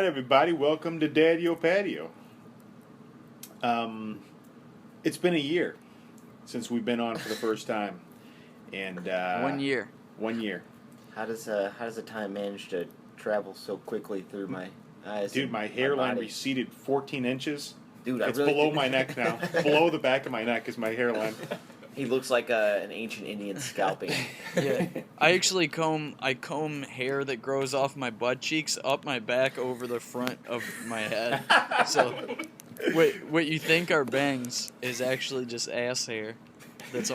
everybody. Welcome to Daddio Patio. It's been a year since we've been on for the first time. And 1 year. 1 year. How does the time manage to travel so quickly through my eyes? Dude, my hairline receded 14 inches. Dude, it's below my neck now. Below the back of my neck is my hairline. He looks like an ancient Indian scalping. Yeah, I actually comb hair that grows off my butt cheeks up my back over the front of my head. So, what you think are bangs is actually just ass hair that's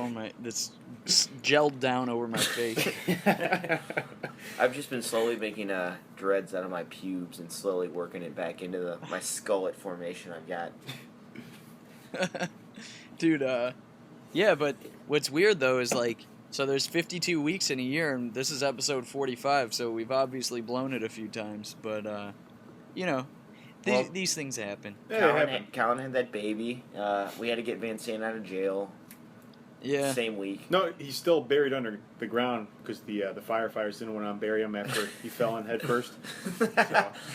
gelled down over my face. I've just been slowly making dreads out of my pubes and slowly working it back into my skullet formation I've got. Dude, yeah, but what's weird though is so there's 52 weeks in a year, and this is episode 45, so we've obviously blown it a few times, but these things happen. Colin had that baby. We had to get Van Sant out of jail. Yeah. Same week. No, he's still buried under the ground because the firefighters didn't want to bury him after he fell in head first. So,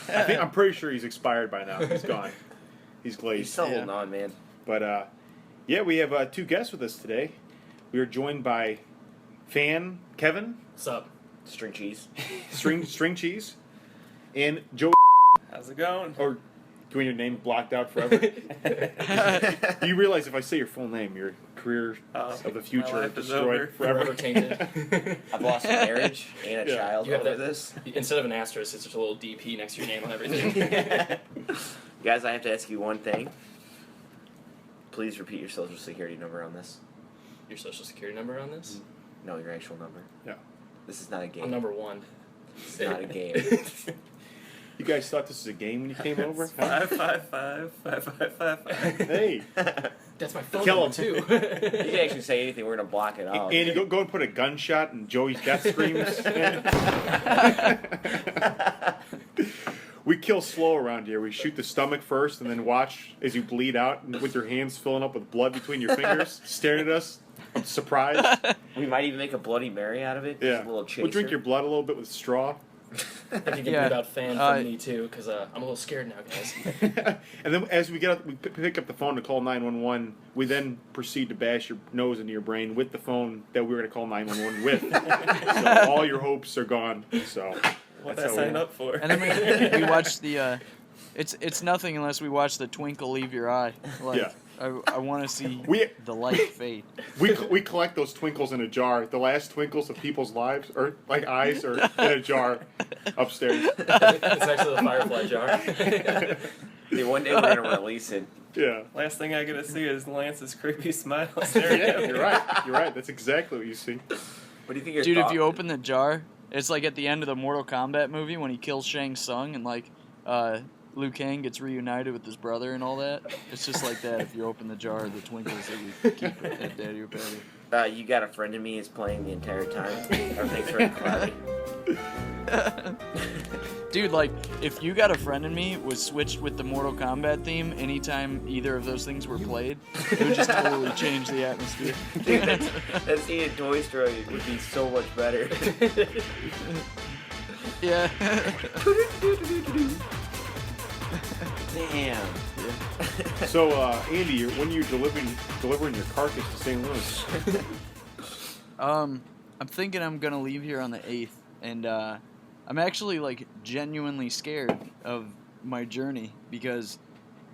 I'm pretty sure he's expired by now. He's gone. He's glazed. He's still holding on, man. But yeah, we have two guests with us today. We are joined by fan Kevin. What's up? String cheese. String cheese. And Joe. How's it going? Or do you want your name blocked out forever? Do you realize if I say your full name, your career of the future is destroyed forever? Tainted. I've lost a marriage and a child you have over this. Instead of an asterisk, it's just a little DP next to your name on everything. Guys, I have to ask you one thing. Please repeat your social security number on this. Your social security number on this? No, your actual number. Yeah. This is not a game. I'm number 1. It's not a game. You guys thought this was a game when you came over? 555-5555. Hey. That's my phone Kill number, too. You can actually say anything. We're going to block it out. Andy, go and put a gunshot in Joey's death screams. We kill slow around here. We shoot the stomach first and then watch as you bleed out with your hands filling up with blood between your fingers, staring at us. I'm surprised. We might even make a Bloody Mary out of it. Yeah. A little chaser. We'll drink your blood a little bit with straw. I think you can leave out fan from me, too, because I'm a little scared now, guys. And then as we get up, we pick up the phone to call 911. We then proceed to bash your nose into your brain with the phone that we were going to call 911 with. So all your hopes are gone. So What did I sign up for? And then we watch the. It's nothing unless we watch the twinkle leave your eye. Yeah. I want to see the light fade. We collect those twinkles in a jar. The last twinkles of people's lives, or like eyes, are in a jar upstairs. It's actually the Firefly jar. Yeah, one day we're going to release it. Yeah. Last thing I get to see is Lance's creepy smile. Yeah, you're right. You're right. That's exactly what you see. What do you think your Dude, thought? if you open the jar, it's like at the end of the Mortal Kombat movie when he kills Shang Tsung and Liu Kang gets reunited with his brother and all that. It's just like that if you open the jar of the twinkles that we keep at Daddio Patio. You Got a Friend in Me is playing the entire time. Everything's very cloudy. Dude, if You Got a Friend in Me was switched with the Mortal Kombat theme anytime either of those things were played, it would just totally change the atmosphere. Dude, that scene in Toy Story would be so much better. Yeah. Damn. Yeah. So, Andy, when are you delivering your carcass to St. Louis? I'm thinking I'm gonna leave here on the 8th, and I'm actually genuinely scared of my journey because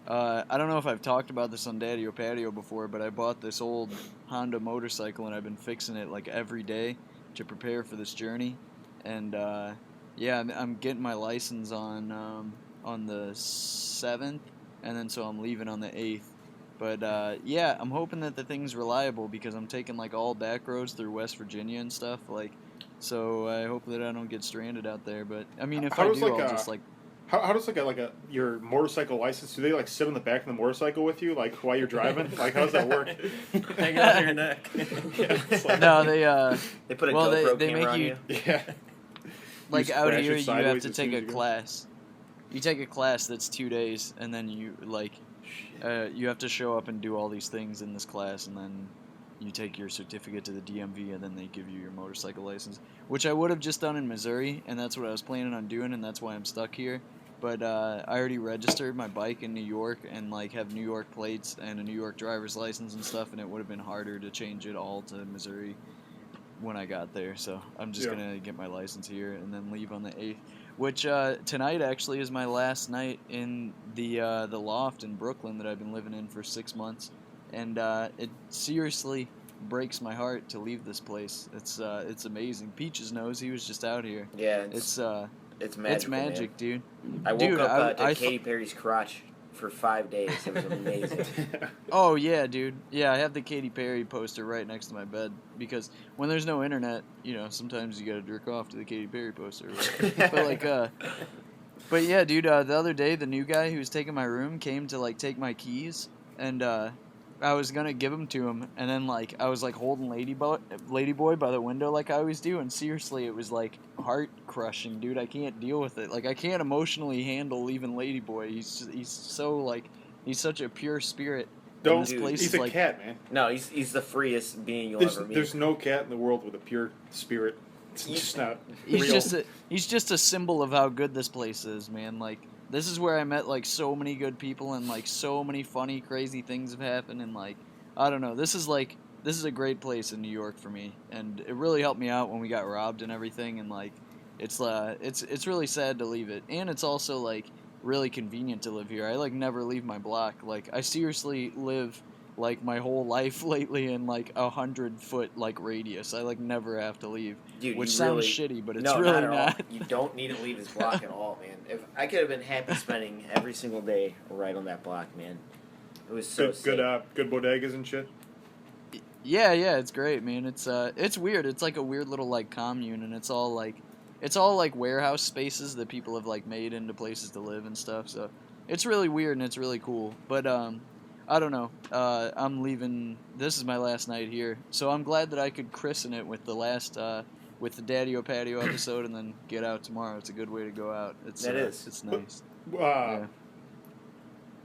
I don't know if I've talked about this on Daddio Patio before, but I bought this old Honda motorcycle and I've been fixing it every day to prepare for this journey, and yeah, I'm getting my license on the 7th, and then so I'm leaving on the 8th. But yeah, I'm hoping that the thing's reliable because I'm taking all back roads through West Virginia and stuff. So I hope that I don't get stranded out there. But I mean, if I do, I'll just How does your motorcycle license? Do they sit on the back of the motorcycle with you while you're driving? How does that work? Hanging on your neck. Yeah, no, They put a GoPro they camera make on you. Yeah. Out crash here, it you sideways have to as soon take as a you go. class. You take a class that's 2 days, and then you you have to show up and do all these things in this class, and then you take your certificate to the DMV, and then they give you your motorcycle license, which I would have just done in Missouri, and that's what I was planning on doing, and that's why I'm stuck here. but I already registered my bike in New York and like have New York plates and a New York driver's license and stuff, and it would have been harder to change it all to Missouri when I got there. So I'm just gonna get my license here and then leave on the 8th. Which tonight actually is my last night in the loft in Brooklyn that I've been living in for 6 months, and it seriously breaks my heart to leave this place. It's amazing. Peaches knows, he was just out here. Yeah, It's magical, it's magic, man. dude. I woke up to Katy Perry's crotch for 5 days. It was amazing. Oh yeah, dude. Yeah, I have the Katy Perry poster right next to my bed because when there's no internet, sometimes you gotta jerk off to the Katy Perry poster. But yeah, dude. The other day, the new guy who was taking my room came to like take my keys, and I was gonna give them to him, and then like I was like holding Ladyboy by the window like I always do, and seriously, it was like heart crushing, dude. I can't deal with it. Like I can't emotionally handle leaving Ladyboy. He's so like he's such a pure spirit. Don't. Dude, he's a cat, man. No, he's the freest being you'll ever meet. There's no cat in the world with a pure spirit. It's just not He's real. he's just a symbol of how good this place is, man. Like this is where I met like so many good people and like so many funny, crazy things have happened, and like I don't know. This is a great place in New York for me, and it really helped me out when we got robbed and everything. And like it's really sad to leave it, and it's also like really convenient to live here. I like never leave my block. Like I seriously live like my whole life lately in like 100-foot like radius. I like never have to leave, Dude, which you sounds really, shitty, but it's no, really not at not. all. You don't need to leave this block at all, man. If I could have been happy spending every single day right on that block, man. It was so sick. Good bodegas and shit. Yeah, it's great, man. It's weird. It's like a weird little like commune, and it's all like warehouse spaces that people have like made into places to live and stuff. So it's really weird and it's really cool. But I don't know. I'm leaving. This is my last night here, so I'm glad that I could christen it with the Daddio Patio episode, and then get out tomorrow. It's a good way to go out. It's nice. Yeah.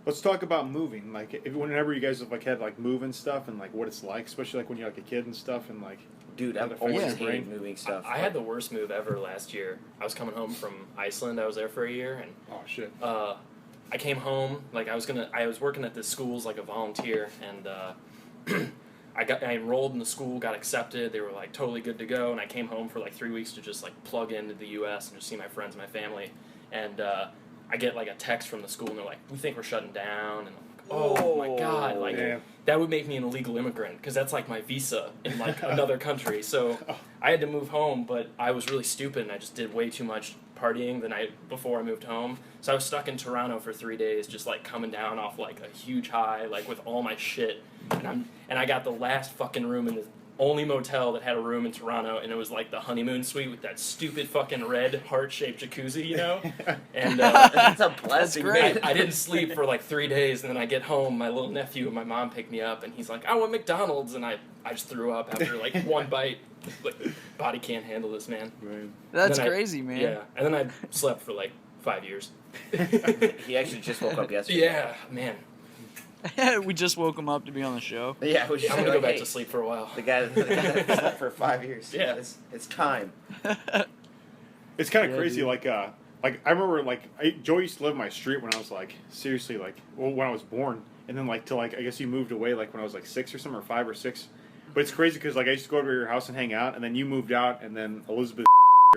Let's talk about moving. Like, whenever you guys have like had like moving stuff and like what it's like, especially like when you're like a kid and stuff, and like. Dude, I've always hated moving stuff. I had the worst move ever last year. I was coming home from Iceland. I was there for a year, and oh shit. I came home, like I was working at this school as like a volunteer, and I enrolled in the school, got accepted. They were like totally good to go, and I came home for like 3 weeks to just like plug into the U.S. and just see my friends, my family, and I get like a text from the school, and they're like, "We think we're shutting down," and I'm like, "Oh my god!" Like that would make me an illegal immigrant because that's like my visa in like another country. So I had to move home, but I was really stupid, and I just did way too much partying the night before I moved home. So I was stuck in Toronto for 3 days, just like coming down off like a huge high, like with all my shit. And I got the last fucking room in the only motel that had a room in Toronto, and it was like the honeymoon suite with that stupid fucking red heart-shaped jacuzzi, you know? And That's a blessing. That's great. I didn't sleep for like 3 days, and then I get home, my little nephew and my mom pick me up, and he's like, "I want McDonald's," and I just threw up after like one bite. Like, body can't handle this, man. Right. That's crazy, man. Yeah, and then I slept for like 5 years. He actually just woke up yesterday. Yeah, man. We just woke him up to be on the show. Yeah, we just I'm gonna like, go back hey, to sleep for a while. The guy that slept for 5 years. Yeah. It's time. It's kind of Yeah, crazy. dude. Like I remember Joey used to live my street when I was like seriously like when I was born, and then like till like I guess you moved away like when I was like 6 or something, or 5 or 6. But it's crazy because like I used to go over to your house and hang out, and then you moved out, and then Elizabeth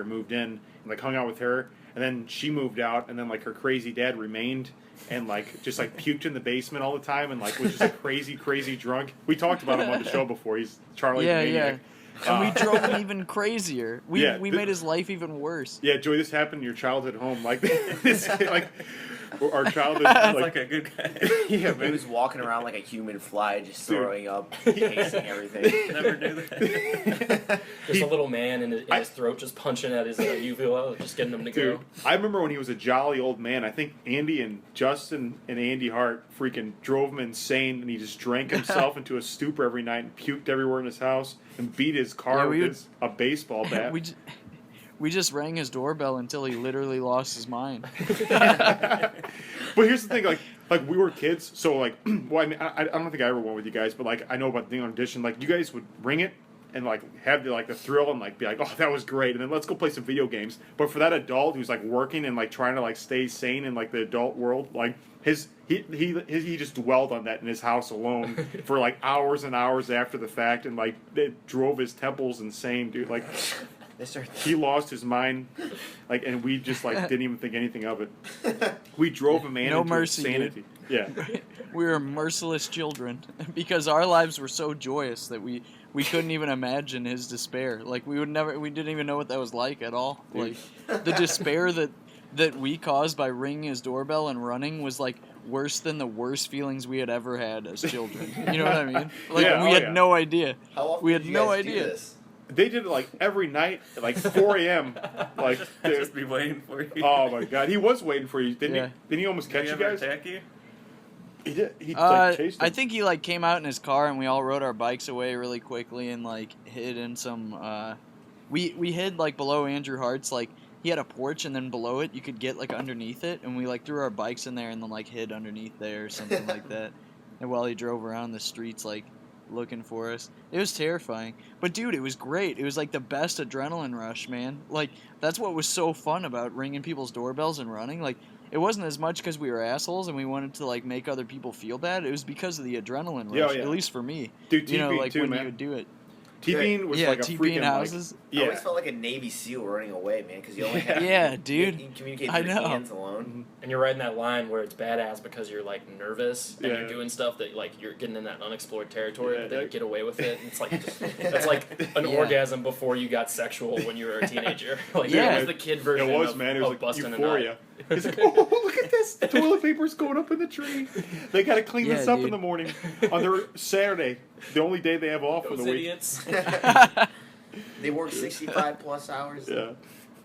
moved in and like hung out with her, and then she moved out, and then like her crazy dad remained and like just like puked in the basement all the time, and like was just like crazy drunk. We talked about him on the show before. He's Charlie the Maniac. And we drove him even crazier. We made his life even worse. Yeah, Joey, this happened in your childhood home. Like this, like our childhood. Sounds like a good guy. Yeah, He man. was walking around like a human fly, just Dude. throwing up, pacing everything. Never do that. Just a little man in his throat just punching at his uvula, just getting him to Dude, go. I remember when he was a jolly old man. I think Andy and Justin and Andy Hart freaking drove him insane, and he just drank himself into a stupor every night and puked everywhere in his house and beat his car with a baseball bat. We just rang his doorbell until he literally lost his mind. But here's the thing, like we were kids, so like, well, I mean, I don't think I ever went with you guys, but like I know about the audition. Like you guys would ring it, and like have the thrill and like be like, oh, that was great, and then let's go play some video games. But for that adult who's like working and like trying to like stay sane in like the adult world, like he just dwelled on that in his house alone for like hours and hours after the fact, and like it drove his temples insane, dude. Like he lost his mind, like, and we just like didn't even think anything of it. We drove a man No into mercy, insanity. Yeah. We were merciless children because our lives were so joyous that we couldn't even imagine his despair. Like we didn't even know what that was like at all. Dude. Like the despair that we caused by ringing his doorbell and running was like worse than the worst feelings we had ever had as children. You know what I mean? Like Yeah, we had no idea. How often We had did you no guys do idea. this? They did it like every night at like 4 a.m. Like, I'd dude, just be waiting for you. oh my god, he was waiting for you, didn't Yeah. he? Didn't he almost Did catch he you ever guys? attack you? He did. He like, chased him. I think he like came out in his car and we all rode our bikes away really quickly and like hid in some. We hid like below Andrew Hart's. Like he had a porch and then below it you could get like underneath it, and we like threw our bikes in there and then like hid underneath there or something like that. And while he drove around the streets like looking for us, it was terrifying. But dude, it was great. It was like the best adrenaline rush, man. Like that's what was so fun about ringing people's doorbells and running. Like it wasn't as much because we were assholes and we wanted to like make other people feel bad. It was because of the adrenaline rush. Yeah, yeah. At least for me. Dude, You know, T-Bean like too, when man. you would do it. T-Bean was Yeah, like a T-Bean freaking houses. Like, I yeah. always felt like a Navy SEAL running away, man, because you only have Yeah, dude. You can communicate I through the know. hands alone. And you're riding that line where it's badass because you're like nervous and Yeah. you're doing stuff that like you're getting in that unexplored territory, Yeah, but then you that- get away with it. And it's like that's like an Yeah. orgasm before you got sexual when you were a teenager. Like Yeah. it was the kid version. It was, of, man. It was of like busting euphoria. a nut. It's like, oh, look at this. The toilet paper's going up in the tree. They got to clean Yeah, this up dude. in the morning on their Saturday, the only day they have off for Those the week. idiots. They work 65 plus hours. Yeah.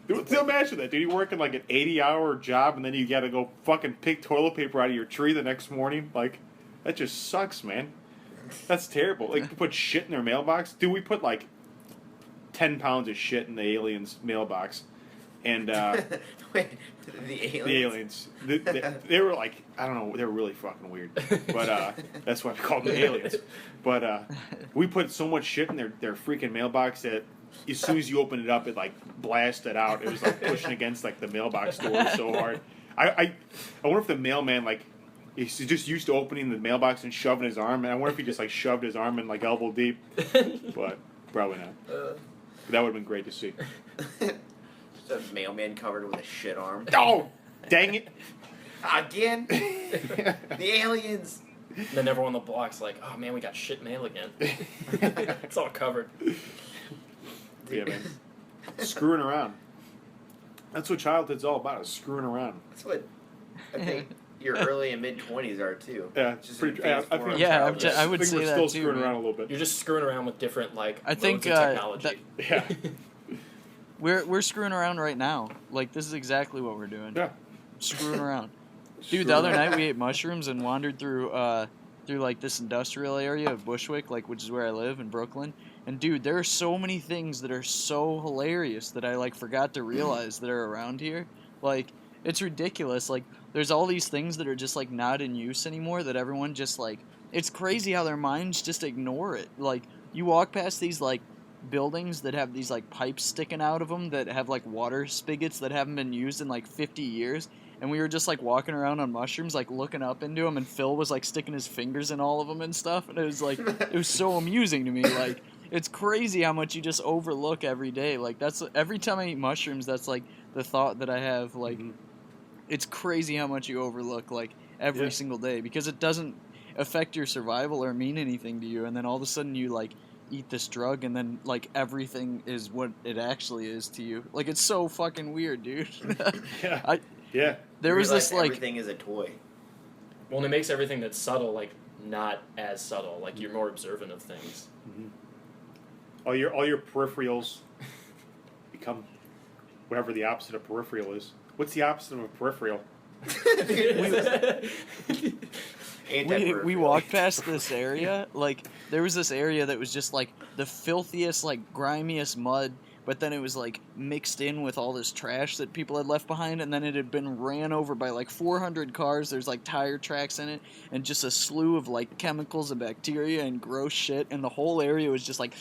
Dude, imagine that, dude. You're working like an 80-hour job, and then you got to go fucking pick toilet paper out of your tree the next morning. Like, that just sucks, man. That's terrible. Like, you put shit in their mailbox. Dude, we put like 10 pounds of shit in the aliens' mailbox. And, Wait, the aliens? the aliens. They were like, I don't know, they were really fucking weird. But that's why we called them aliens. But we put so much shit in their freaking mailbox that as soon as you open it up, it like blasted out. It was like pushing against like the mailbox door so hard. I wonder if the mailman like he's just used to opening the mailbox and shoving his arm. And I wonder if he just like shoved his arm in like elbow deep. But probably not. That would have been great to see. Just a mailman covered with a shit arm. Oh, dang it! Again? The aliens! And then everyone on the block's like, oh man, we got shit mail again. It's all covered. Yeah, man. Screwing around. That's what childhood's all about, is screwing around. That's what I think your early and mid-20s are, too. Yeah, Just pretty, in phase I four think, of Yeah, childhood. I would think say we're that still too, screwing man. around a little bit. You're just screwing around with different like I think, modes of technology. Yeah. We're screwing around right now. Like this is exactly what we're doing. Yeah. Screwing around. Dude, the other night we ate mushrooms and wandered through like this industrial area of Bushwick, like which is where I live in Brooklyn. And dude, there are so many things that are so hilarious that I like forgot to realize that are around here. Like it's ridiculous. Like there's all these things that are just like not in use anymore that everyone just like it's crazy how their minds just ignore it. Like you walk past these like buildings that have these like pipes sticking out of them that have like water spigots that haven't been used in like 50 years. And we were just like walking around on mushrooms, like looking up into them, and Phil was like sticking his fingers in all of them and stuff. And it was like, it was so amusing to me. Like, it's crazy how much you just overlook every day. Like, that's every time I eat mushrooms, that's like the thought that I have. Like, it's crazy how much you overlook like every single day because it doesn't affect your survival or mean anything to you. And then all of a sudden you like eat this drug, and then like everything is what it actually is to you. Like, it's so fucking weird, dude. Yeah. Yeah. There was this like everything is a toy. Well, and it makes everything that's subtle like not as subtle. Like you're more observant of things. All your peripherals become whatever the opposite of peripheral is. What's the opposite of a peripheral? we walked past this area. Like there was this area that was just like the filthiest, like grimiest mud. but then it was like mixed in with all this trash that people had left behind, and then it had been ran over by like 400 cars. There's like tire tracks in it, and just a slew of like chemicals and bacteria and gross shit, and the whole area was just like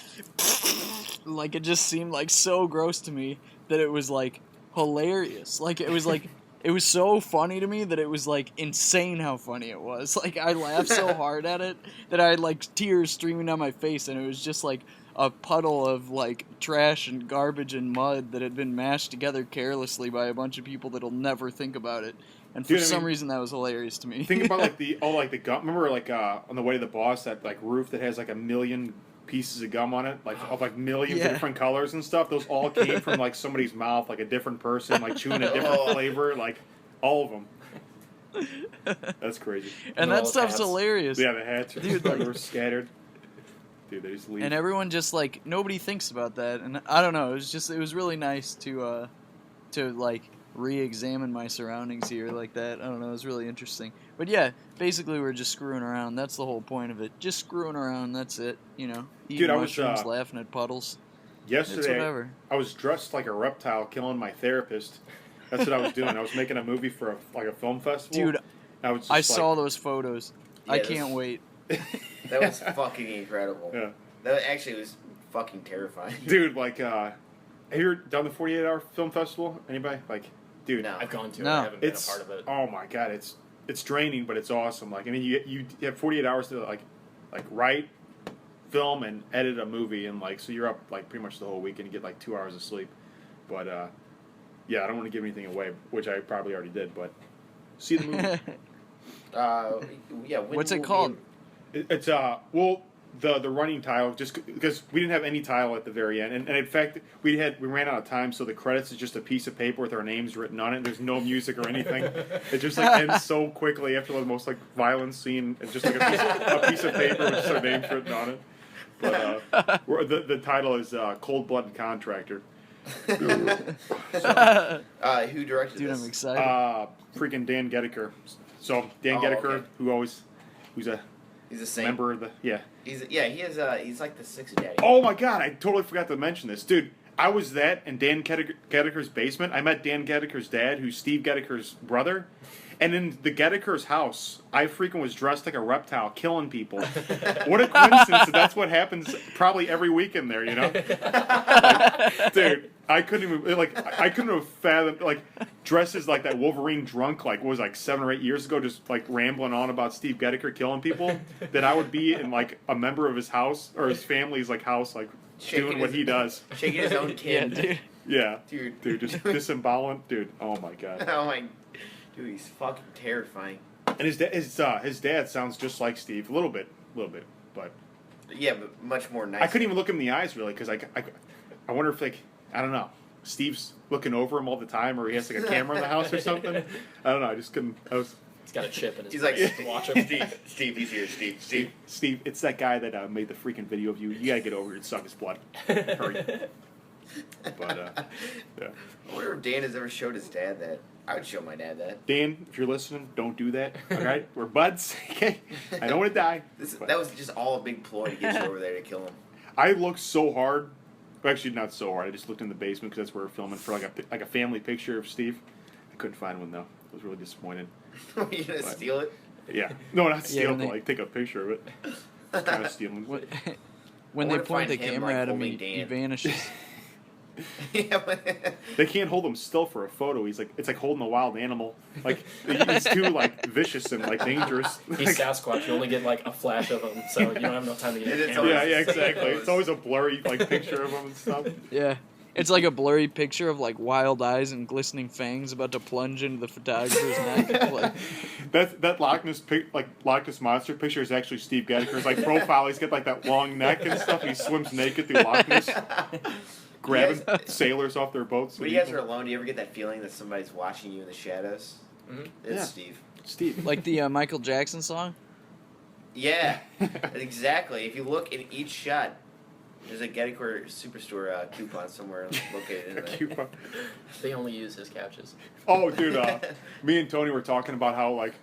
like it just seemed like so gross to me that it was like hilarious. Like it was like it was so funny to me that it was like insane how funny it was. Like I laughed so hard at it that I had like tears streaming down my face, and it was just like a puddle of like trash and garbage and mud that had been mashed together carelessly by a bunch of people that'll never think about it. And for some reason that was hilarious to me. Think about like the gum. Remember like on the way to the boss, that like roof that has like a million pieces of gum on it, like of like millions of different colors and stuff. Those all came from like somebody's mouth, like a different person, like chewing a different flavor, like all of them. That's crazy. And that stuff's hilarious. Yeah, the hats are Dude, they were scattered. Dude, they just leave. And everyone just like nobody thinks about that, and I don't know. It was really nice to like re-examine my surroundings here like that. I don't know. It was really interesting. But yeah, basically we're just screwing around. That's the whole point of it. Just screwing around. That's it. You know, eating mushrooms, laughing at puddles. Yesterday, I was dressed like a reptile, killing my therapist. That's what I was doing. I was making a movie for a film festival. Dude, I saw those photos. Yeah, I can't wait. That was fucking incredible. Yeah. That actually was fucking terrifying. Dude, like, have you ever done the 48-hour film festival? Anybody? Like, dude. No. I've gone to it. No. I haven't been a part of it. Oh my god, it's draining, but it's awesome. Like, I mean, you have 48 hours to like write, film, and edit a movie, and like, so you're up like pretty much the whole week, and you get like 2 hours of sleep. But yeah, I don't want to give anything away, which I probably already did. But see the movie. Yeah. What's it called? It's the running title, just because we didn't have any title at the very end, and in fact we ran out of time, so the credits is just a piece of paper with our names written on it. There's no music or anything. It just like ends so quickly after the most like violent scene. It's just like a piece of paper with just our names written on it. But the title is Cold Blooded Contractor. Who directed Dude, this? I'm excited. Freaking Dan Geddeker. So Dan Geddeker, okay. who's a He's the same. member of the He's like the sixth daddy. Oh my god, I totally forgot to mention this. Dude, I was that in Dan Geddeker's basement. I met Dan Geddeker's dad, who's Steve Geddeker's brother. And in the Geddeker's house, I freaking was dressed like a reptile, killing people. What a coincidence that's what happens probably every weekend there, you know? Like, dude, I couldn't have fathomed, like, dresses like that Wolverine drunk, like, what was like 7 or 8 years ago, just, like, rambling on about Steve Geddeker killing people, that I would be in, like, a member of his house, or his family's, like, house, like, doing what he does. Shaking his own kid. Yeah, dude. Yeah. Dude, just disembowelment. Dude, oh my god. Oh my... Dude, he's fucking terrifying. And his dad sounds just like Steve, a little bit, but Yeah, but much more nice. I couldn't even look him in the eyes really, because I wonder if, like, I don't know, Steve's looking over him all the time, or he has like a camera in the house or something. I don't know. I just couldn't. He's got a chip in his He's like, face to watch him. Steve, he's here. Steve, it's that guy that made the freaking video of you. You gotta get over here and suck his blood. Hurry. But yeah. I wonder if Dan has ever showed his dad that. I would show my dad that. Dan, if you're listening, don't do that. All right, we're buds. Okay, I don't want to die. That was just all a big ploy to get you over there to kill him. I looked so hard. Well, actually, not so hard. I just looked in the basement because that's where we're filming for like a family picture of Steve. I couldn't find one though. I was really disappointed. Were you gonna steal it? Yeah, no, not steal, when but like take a picture of it. Kind of stealing. When I they wanna point the find him, camera like, at him, holding he Dan. vanishes. Yeah, but They can't hold him still for a photo. It's like holding a wild animal. Like he's too like vicious and like dangerous. He's Sasquatch. You only get like a flash of him, so you don't have enough time to get And a it's camera. Yeah, exactly. It's always a blurry like picture of him and stuff. Yeah. It's like a blurry picture of like wild eyes and glistening fangs about to plunge into the photographer's neck. Like, That Loch Ness monster picture is actually Steve Geddeker's like profile. He's got like that long neck and stuff. He swims naked through Loch Ness, grabbing sailors off their boats. when you guys are alone, do you ever get that feeling that somebody's watching you in the shadows? Mm-hmm. It's Yeah. Steve. like the Michael Jackson song? Yeah, exactly. If you look in each shot, there's a Geddeker Superstore coupon somewhere located in there. Coupon. They only use his couches. Oh, dude, me and Tony were talking about how like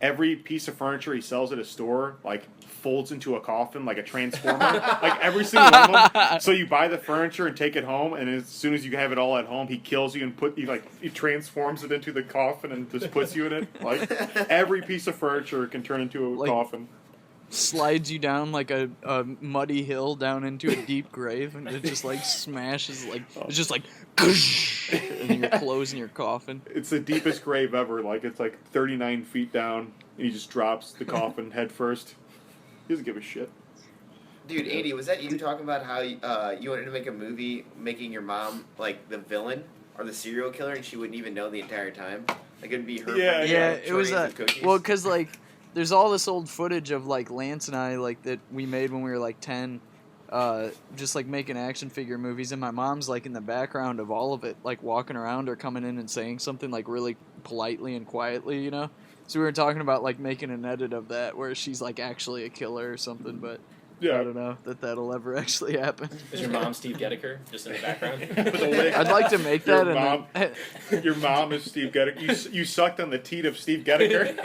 every piece of furniture he sells at a store, like, folds into a coffin like a transformer. Like, every single one of them. So you buy the furniture and take it home, and as soon as you have it all at home, he kills you and he transforms it into the coffin and just puts you in it. Like, every piece of furniture can turn into a coffin. Slides you down like a muddy hill down into a deep grave, and it just like smashes, like it's just like and your clothes in your coffin. It's the deepest grave ever. Like, it's like 39 feet down, and he just drops the coffin head first. He doesn't give a shit. Dude, Andy, was that you talking about how you wanted to make a movie making your mom like the villain or the serial killer, and she wouldn't even know the entire time? Like, it'd be her. Yeah, it was cookies? well, because like there's all this old footage of like Lance and I like that we made when we were like 10, just like making action figure movies, and my mom's like in the background of all of it, like walking around or coming in and saying something like really politely and quietly, you know. So we were talking about like making an edit of that where she's like actually a killer or something, but Yeah. I don't know that'll ever actually happen. Is your mom Steve Geddeker just in the background? I'd like to make that. Your mom is Steve Geddeker. You sucked on the teat of Steve Geddeker.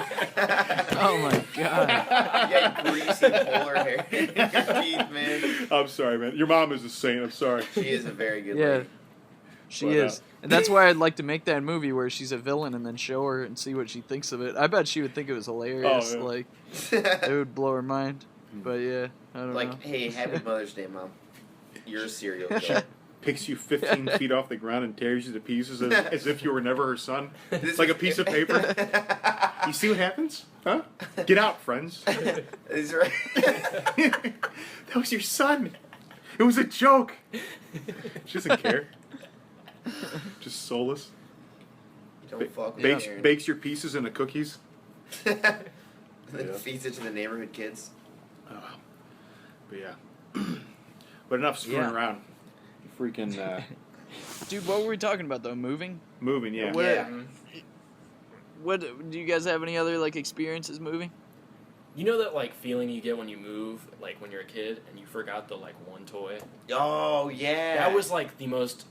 Oh my god. Yeah, greasy polar hair in your teeth, man. I'm sorry, man. Your mom is a saint. I'm sorry. She is a very good Yeah. lady. She But, is. And that's why I'd like to make that movie where she's a villain and then show her and see what she thinks of it. I bet she would think it was hilarious. Oh, yeah. Like, it would blow her mind. But yeah, I don't know. Like, hey, happy Mother's Day, Mom. You're a serial killer. Picks you 15 feet off the ground and tears you to pieces as if you were never her son. It's like a piece of paper. You see what happens? Huh? Get out, friends. Is right. That was your son. It was a joke. She doesn't care. Just soulless. Don't fuck with Bakes, Aaron. bakes your pieces into cookies. Then Yeah. feeds it to the neighborhood kids. But yeah. But enough screwing Yeah. around. Freaking Dude, what were we talking about though? Moving? moving, yeah. What, Yeah. what do you guys have any other like experiences moving? You know that like feeling you get when you move, like when you're a kid and you forgot the like one toy? Oh, yeah. That was like the most,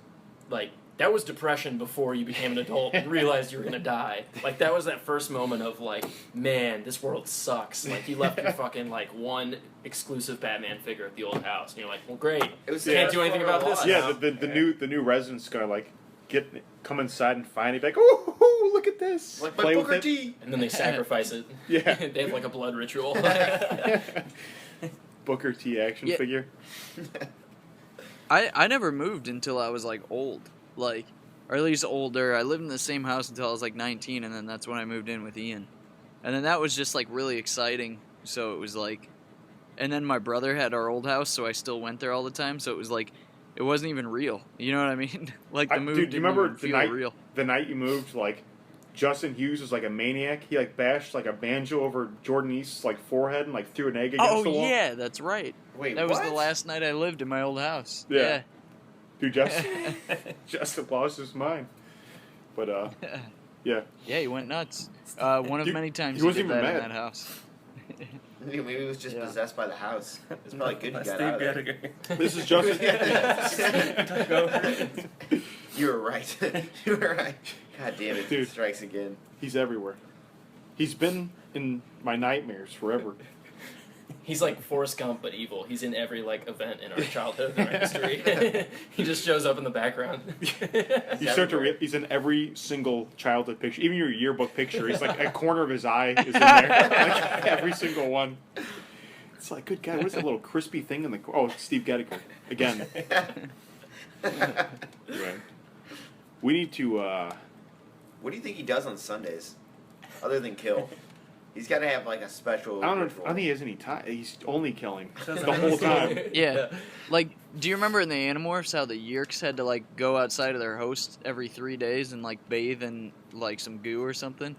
like, that was depression before you became an adult and realized you were gonna die. Like, that was that first moment of like, man, this world sucks. Like, you left your fucking like one exclusive Batman figure at the old house, and you're like, well, great. It was Can't do anything about this. Yeah, the new resident's gonna like come inside and find it, be like, oh, look at this. Like my Play Booker with it. T. And then they sacrifice it. Yeah. They have like a blood ritual. Booker T action Yeah. figure. I never moved until I was like old. Like, or at least older. I lived in the same house until I was like 19, and then that's when I moved in with Ian. And then that was just like really exciting. So it was like, and then my brother had our old house, so I still went there all the time. So it was like, it wasn't even real. You know what I mean? Like the move Dude, do you didn't remember even the feel night real. the night you moved? Like, Justin Hughes was like a maniac. He like bashed like a banjo over Jordan East's like forehead and like threw an egg against Oh the wall. yeah, that's right. Wait, That was what? the last night I lived in my old house. Yeah. Dude, Justin lost his mind. But yeah. Yeah, he went nuts. One of He- many times he he, wasn't did even that in mad. that house. Maybe he was just Yeah. possessed by the house. It's probably good you got Steve out of there. Geddeker. This is Justin. Took over. You were right. You were right. God damn it. Dude. Strikes again. He's everywhere. He's been in my nightmares forever. He's like Forrest Gump, but evil. He's in every like event in our childhood, in our history. He just shows up in the background. You start to he's in every single childhood picture, even your yearbook picture. He's like a corner of his eye is in there, like every single one. It's like, good God, what's that little crispy thing in the? Oh, it's Steve Geddeker again. Right. We need to. What do you think he does on Sundays, other than kill? He's got to have like a special. I don't know. ritual. I don't think he has any time. He's only killing Doesn't the whole time. Yeah. Like, do you remember in the Animorphs how the Yeerks had to like go outside of their host every 3 days and like bathe in like some goo or something?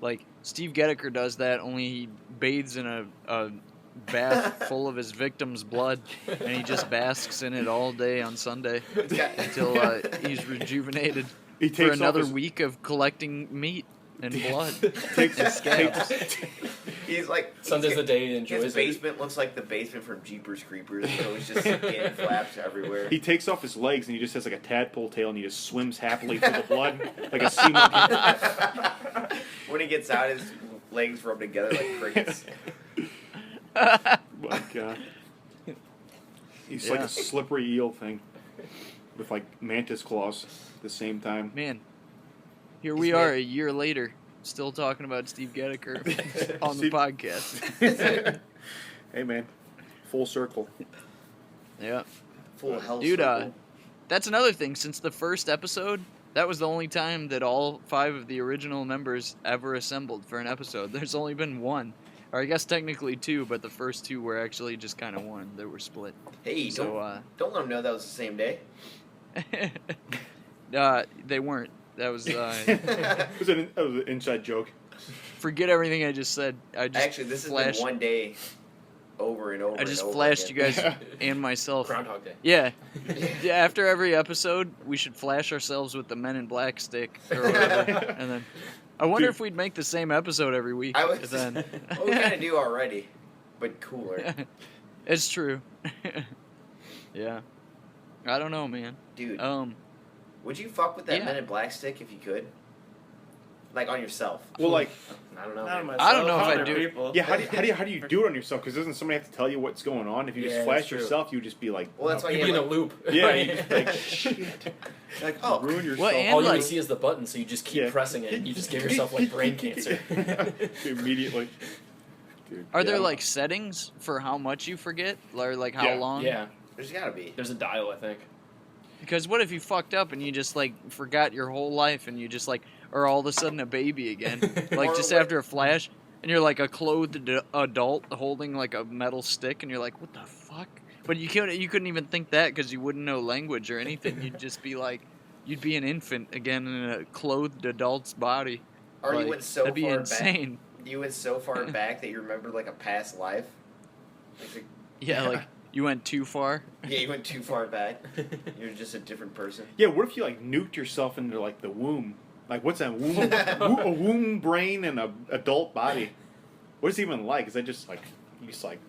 Like Steve Geddeker does that, only he bathes in a bath full of his victim's blood, and he just basks in it all day on Sunday until he's rejuvenated He for takes off another his- week of collecting meat and blood. takes He's like Sunday's the day he enjoys his it. basement looks like the basement from Jeepers Creepers. So it's just skin flaps everywhere. He takes off his legs and he just has like a tadpole tail and he just swims happily through the blood like a sea monkey. When he gets out, his legs rubbed together like crickets. My God. He's like Yeah. a slippery eel thing with like mantis claws at the same time. Man, here He's we are made- a year later, still talking about Steve Gettiker on the Steve- podcast. Hey man, full circle. Yeah. Full hell Dude, circle. that's another thing. Since the first episode, that was the only time that all 5 of the original members ever assembled for an episode. There's only been 1. Or I guess technically 2, but the first 2 were actually just kind of 1. They were split. Hey, So, don't let them know that was the same day. they weren't. That was, It was an inside joke. forget everything I just said. I just Actually, this has flashed, been one day over and over. I just and over flashed again. you guys and myself. Groundhog Day. Yeah. Yeah, after every episode, we should flash ourselves with the Men in Black stick or whatever, and then I wonder Dude. if we'd make the same episode every week. I was- Then Well, we kind of do already, but cooler, it's true. Yeah, I don't know, man. dude. Would Would you fuck with that yeah. Men in Black stick if you could? Like on yourself? Well, like, I don't know. Not man. myself, I don't know if other I do. People. yeah, how do you do it on yourself? Because doesn't somebody have to tell you what's going on? If you just Yeah, flash that's true. yourself, you just be like, Well, that's why You'd you be in a have, loop. yeah, Right? you just like shit. like, oh, Ruin yourself. Well, and All you like- would see is the button, so you just keep Yeah. pressing it. And you just give yourself like brain cancer. Immediately. Dude, Are yeah. there like settings for how much you forget, or like how Yeah. long? Yeah, there's gotta be. there's a dial, I think. Because what if you fucked up and you just like forgot your whole life and you just like are all of a sudden a baby again, like Or just what- after a flash, and you're like a clothed adult holding like a metal stick, and you're like, what the fuck? But you couldn't even think that because you wouldn't know language or anything. You'd just be like, you'd be an infant again in a clothed adult's body. Or Like, you went so that'd be far insane. back. You went so far back that you remember like a past life. Like, Yeah, like you went too far. yeah, you went too far back. You're just a different person. Yeah, what if you like nuked yourself into like the womb? Like, what's that womb? A womb brain and a adult body. What is it even like? Is that just like you just like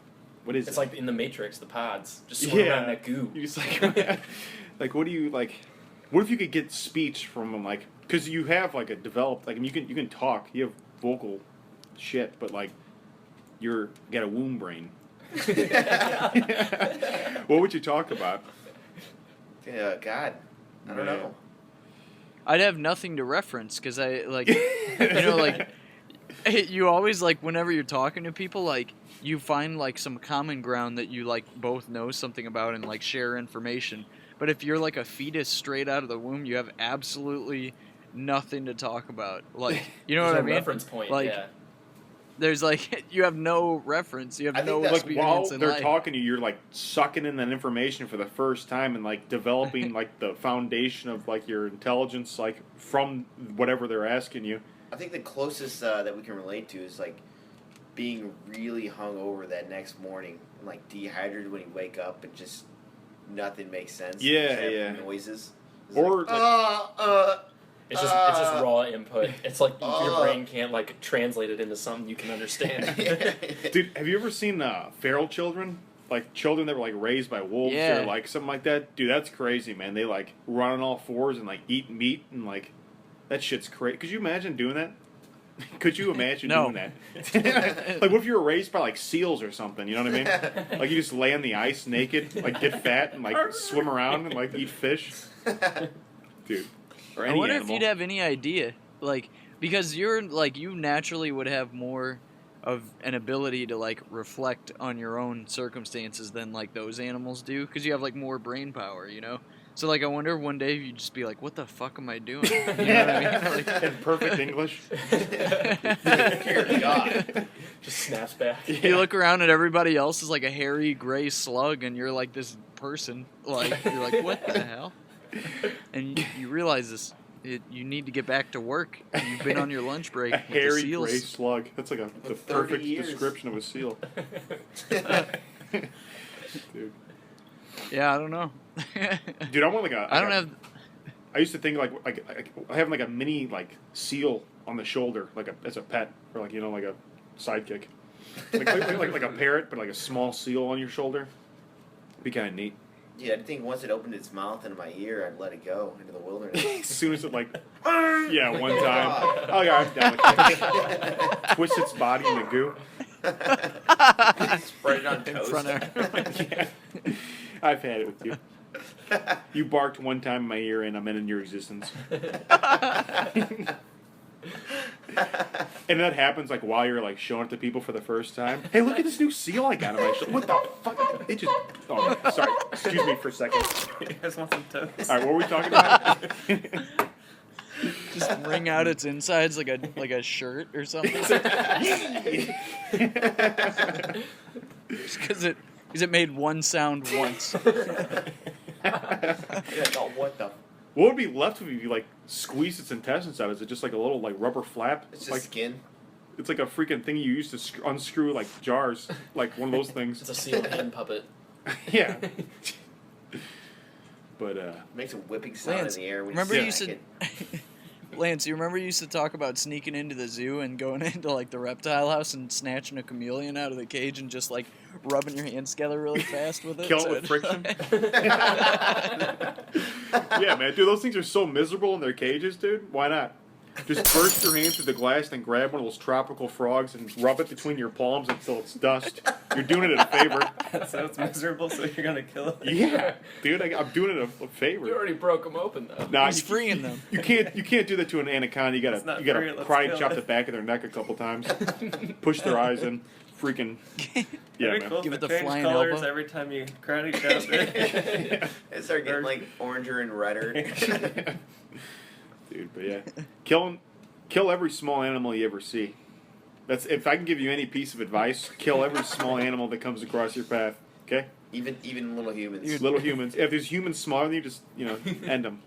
what is It's it? like in the Matrix, the pods just swim around that goo. You just like like what do you like? What if you could get speech from them? Like, because you have like a developed like I mean, you can talk. You have vocal shit, but like you got a womb brain. What would you talk about? Yeah, God, I don't know. I'd have nothing to reference because I like, you know, like you always like whenever you're talking to people, like you find like some common ground that you like both know something about and like share information. But if you're like a fetus straight out of the womb, you have absolutely nothing to talk about. Like, you know There's what I no mean? reference point. Like, yeah. There's like you have no reference. You have I no think that's Like while experience in they're life. talking to you, you're like sucking in that information for the first time and like developing like the foundation of like your intelligence, like from whatever they're asking you. I think the closest that we can relate to is like being really hungover that next morning and like dehydrated when you wake up and just nothing makes sense. Yeah, Just have yeah. Noises. It's Or like, It's just raw input. It's like your Uh. brain can't like translate it into something you can understand. dude, have you ever seen feral children? Like children that were like raised by wolves Yeah. or like something like that? Dude, that's crazy, man. They like run on all fours and like eat meat and like that shit's crazy. Could you imagine doing that? Could you imagine No. doing that? Like, what if you were raised by like seals or something? You know what I mean? Like, you just lay on the ice naked, like get fat and like swim around and like eat fish, dude. Or any I wonder animal. if you'd have any idea, like, because you're like you naturally would have more of an ability to like reflect on your own circumstances than like those animals do, because you have like more brain power, you know. So like, I wonder one day you'd just be like, "What the fuck am I doing?" You know what I mean? Like, in perfect English. Dear God. Just snaps back. you look around and everybody else is like a hairy gray slug, and you're like this person. Like you're like, "What the hell?" And you realize this. You need to get back to work. You've been on your lunch break A with the hairy seals. gray slug. That's like the 30 perfect years. description of a seal. Dude. Yeah, I don't know. Dude, I want like a. I don't like a- have. I used to think like having like a mini like seal on the shoulder, like as a pet, or like like a sidekick, like a parrot, but like a small seal on your shoulder. Be kind of neat. Yeah, I think once it opened its mouth into my ear, I'd let it go into the wilderness. As soon as it like Yeah, one time. Oh yeah, I'm down with it. Twist its body in the goo. Spread it on In toast. front of Yeah. I've had it with you. You barked one time in my ear, and I'm in your existence. And that happens like while you're like showing it to people for the first time. Hey, look at this new seal I got on my shoulder. What the fuck? It just. Oh, sorry. Excuse me for a second. You guys want some toast? All right, what were we talking about? Just wring out its insides like a shirt or something. Just because it made one sound once. Yeah, oh, what the? What would be left of you if you like squeeze its intestines out? Is it just like a little like rubber flap? It's just like skin. it's like a freaking thing you use to unscrew like jars, like one of those things. It's a seal hand puppet. Yeah. But Makes a whipping sound Lance, in the air when remember you you smack said, it. Lance, you remember you used to talk about sneaking into the zoo and going into like the reptile house and snatching a chameleon out of the cage and just like rubbing your hands together really fast with it? kill it with friction. Yeah, man, dude, those things are so miserable in their cages, dude. Why not? Just burst your hands through the glass and grab one of those tropical frogs and rub it between your palms until it's dust. You're doing it a favor. So it's miserable, so you're gonna kill it? Yeah, dude, I'm doing it a favor. You already broke them open though. Nah, He's freeing them. You can't do that to an anaconda. You It's not gotta free, let's cry kill chop it. the back of their neck a couple times, push their eyes in, freaking yeah, Very man. cool. Give it They the change flying colors elbow. every time you karate chop it. It started getting like oranger and redder. Dude, but yeah, kill every small animal you ever see. That's if I can give you any piece of advice, kill every small animal that comes across your path. Okay, even little humans. Dude, little humans. If there's humans smaller than you, just end them.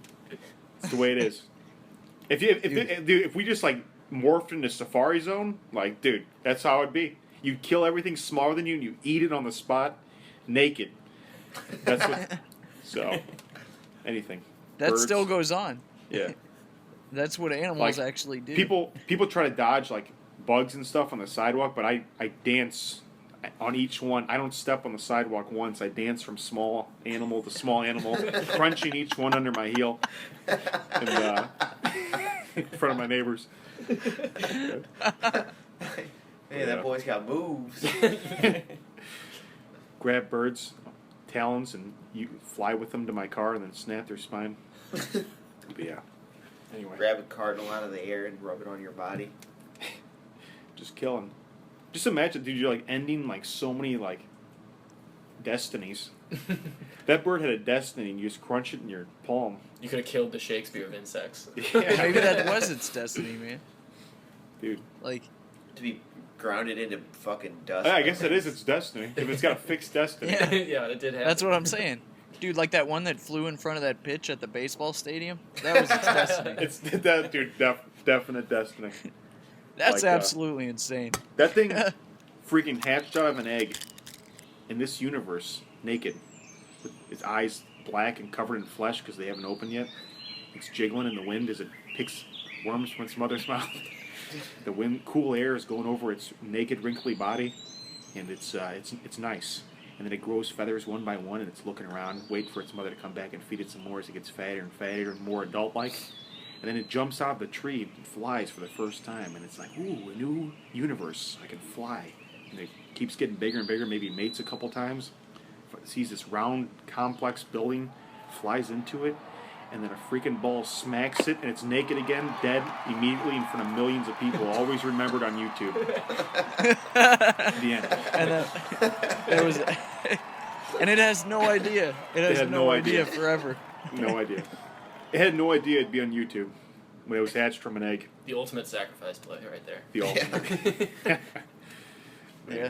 It's the way it is. If we just like morphed into Safari Zone, like dude, that's how it'd be. You kill everything smaller than you and you eat it on the spot, naked. That's what. So, anything. That Birds. still goes on. Yeah. That's what animals Like, actually do. People try to dodge like bugs and stuff on the sidewalk, but I dance on each one. I don't step on the sidewalk once. I dance from small animal to small animal, crunching each one under my heel, and in front of my neighbors. Hey, that boy's got moves. Grab birds, talons, and you fly with them to my car, and then snap their spine. But yeah. Anyway, Grab a cardinal out of the air and rub it on your body. just killing. Just imagine, dude, you're like ending like so many like destinies. That bird had a destiny, and you just crunch it in your palm. You could have killed the Shakespeare of insects. Maybe that was its destiny, man. Dude. Like, To be grounded into fucking dust. I guess it is its destiny. If it's got a fixed destiny. Yeah. Yeah, it did happen. that's what I'm saying. Dude, like that one that flew in front of that pitch at the baseball stadium? That was its destiny. It's that dude, definite destiny. That's like, absolutely insane. That thing freaking hatched out of an egg in this universe, naked, with its eyes black and covered in flesh because they haven't opened yet. It's jiggling in the wind as it picks worms from its mother's mouth. The wind, cool air is going over its naked, wrinkly body, and it's nice. And then it grows feathers one by one, and it's looking around, waiting for its mother to come back and feed it some more as it gets fatter and fatter and more adult-like. And then it jumps out of the tree and flies for the first time, and it's like, ooh, a new universe. I can fly. And it keeps getting bigger and bigger, maybe mates a couple times, sees this round, complex building, flies into it, and then a freaking ball smacks it, and it's naked again, dead, immediately in front of millions of people, always remembered on YouTube. The end. And it was, and it has no idea. It has had no no idea idea. forever. No idea. It had no idea it'd be on YouTube when it was hatched from an egg. The ultimate sacrifice play right there. The ultimate. Yeah.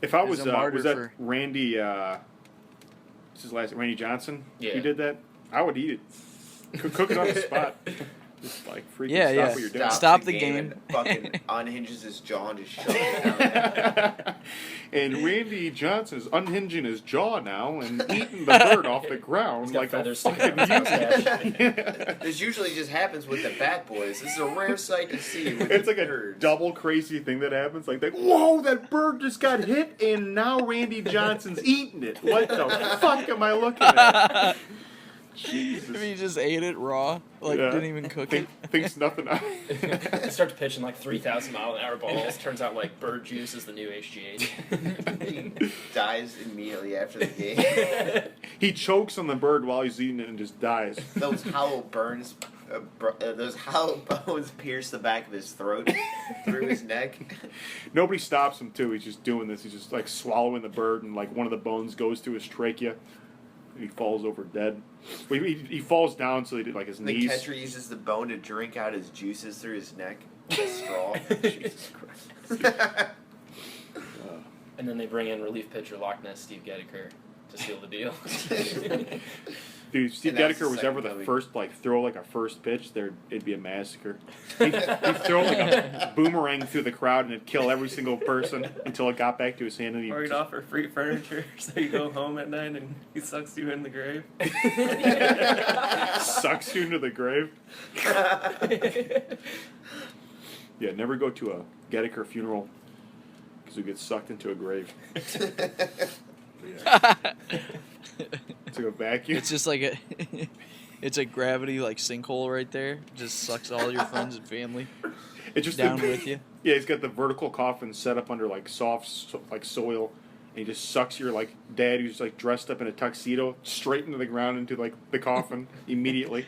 If I He's was a martyr was that for- Randy, what's his last Randy Johnson? Yeah. He did that. I would eat it. Cook it on the spot. Just like freaking Yeah, stop yeah. what you're doing. Stop the game. And fucking unhinges his jaw and just shoves it down. And Randy Johnson is unhinging his jaw now and eating the bird off the ground He's got like a feathers sticking fucking out of his mustache. Yeah. This usually just happens with the Bat Boys. This is a rare sight to see with It's the like a birds. double crazy thing that happens. Like, whoa, that bird just got hit, and now Randy Johnson's eating it. What the fuck am I looking at? Jesus. If he just ate it raw, like Yeah. didn't even cook it. Thinks nothing of They start pitching like 3,000-mile-an-hour balls. Turns out like bird juice is the new HGH. He dies immediately after the game. He chokes on the bird while he's eating it and just dies. Those hollow bones pierce the back of his throat through his neck. Nobody stops him too. He's just doing this. He's just like swallowing the bird, and like one of the bones goes through his trachea. And he falls over dead. Well, he falls down, so he did like his The knees. catcher uses the bone to drink out his juices through his neck with a straw. Jesus Christ. And then they bring in relief pitcher Loch Ness Steve Geddeker to seal the deal. Dude, if Steve And that was Geddeker the was ever second the coming. first, like, throw like a first pitch, it'd be a massacre. He'd throw like a boomerang through the crowd and it'd kill every single person until it got back to his hand. And Or he'd offer free furniture so you go home at night and he sucks you in the grave. sucks you into the grave. Yeah, never go to a Geddeker funeral because you get sucked into a grave. It's like a vacuum. It's just like it's a gravity like sinkhole right there. Just sucks all your friends and family It's just down with you. Yeah, he's got the vertical coffin set up under like soft like soil, and he just sucks your like dad who's like dressed up in a tuxedo straight into the ground into like the coffin immediately.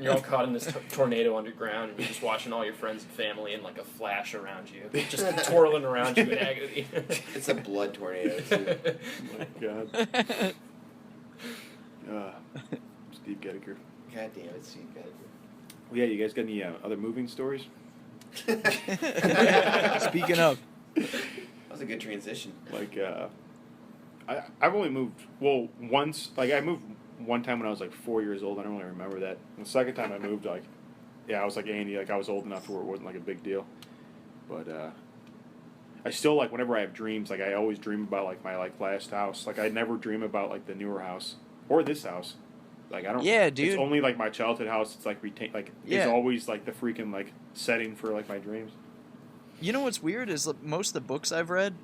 You're all caught in this tornado underground, and you're just watching all your friends and family in like a flash around you, just twirling around you in agony. It's a blood tornado, too. Oh my God. Steve Geddeker. God damn it, Steve Geddeker. Well, yeah, you guys got any other moving stories? Speaking of, That was a good transition. Like, I've only moved, well, once. Like, I moved one time when I was like 4 years old. I don't really remember that. And the second time I moved, like, yeah, I was like Andy. Like, I was old enough where it wasn't like a big deal. But I still, like, whenever I have dreams, like, I always dream about like my like last house. Like, I never dream about like the newer house or this house. Like, I don't. Yeah, dude. It's only like my childhood house. It's like it's Yeah. always like the freaking like setting for like my dreams. you know what's weird is like, most of the books I've read,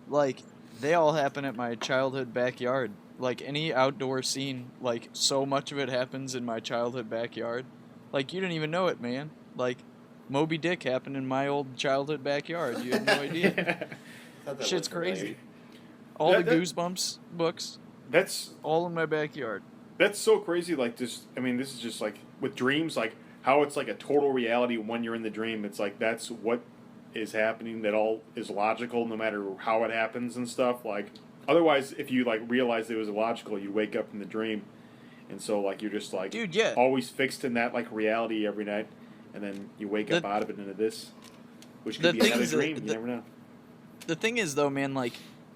like they all happen at my childhood backyard. Like any outdoor scene, like so much of it happens in my childhood backyard. Like you didn't even know it, man. Like Moby Dick happened in my old childhood backyard. You had no idea. Thought that Shit's was familiar. crazy. All That- the that- Goosebumps books, That's all in my backyard. That's so crazy. Like, this, I mean, this is just like with dreams, like how it's like a total reality when you're in the dream. It's like that's what is happening. That all is logical, no matter how it happens and stuff. Like, otherwise, if you like realize it was illogical, you wake up in the dream, and so like you're just like, Dude, yeah. always fixed in that like reality every night, and then you wake up out of it into this, which the could be thing another is that dream. You the- never know. The thing is, though, man, like,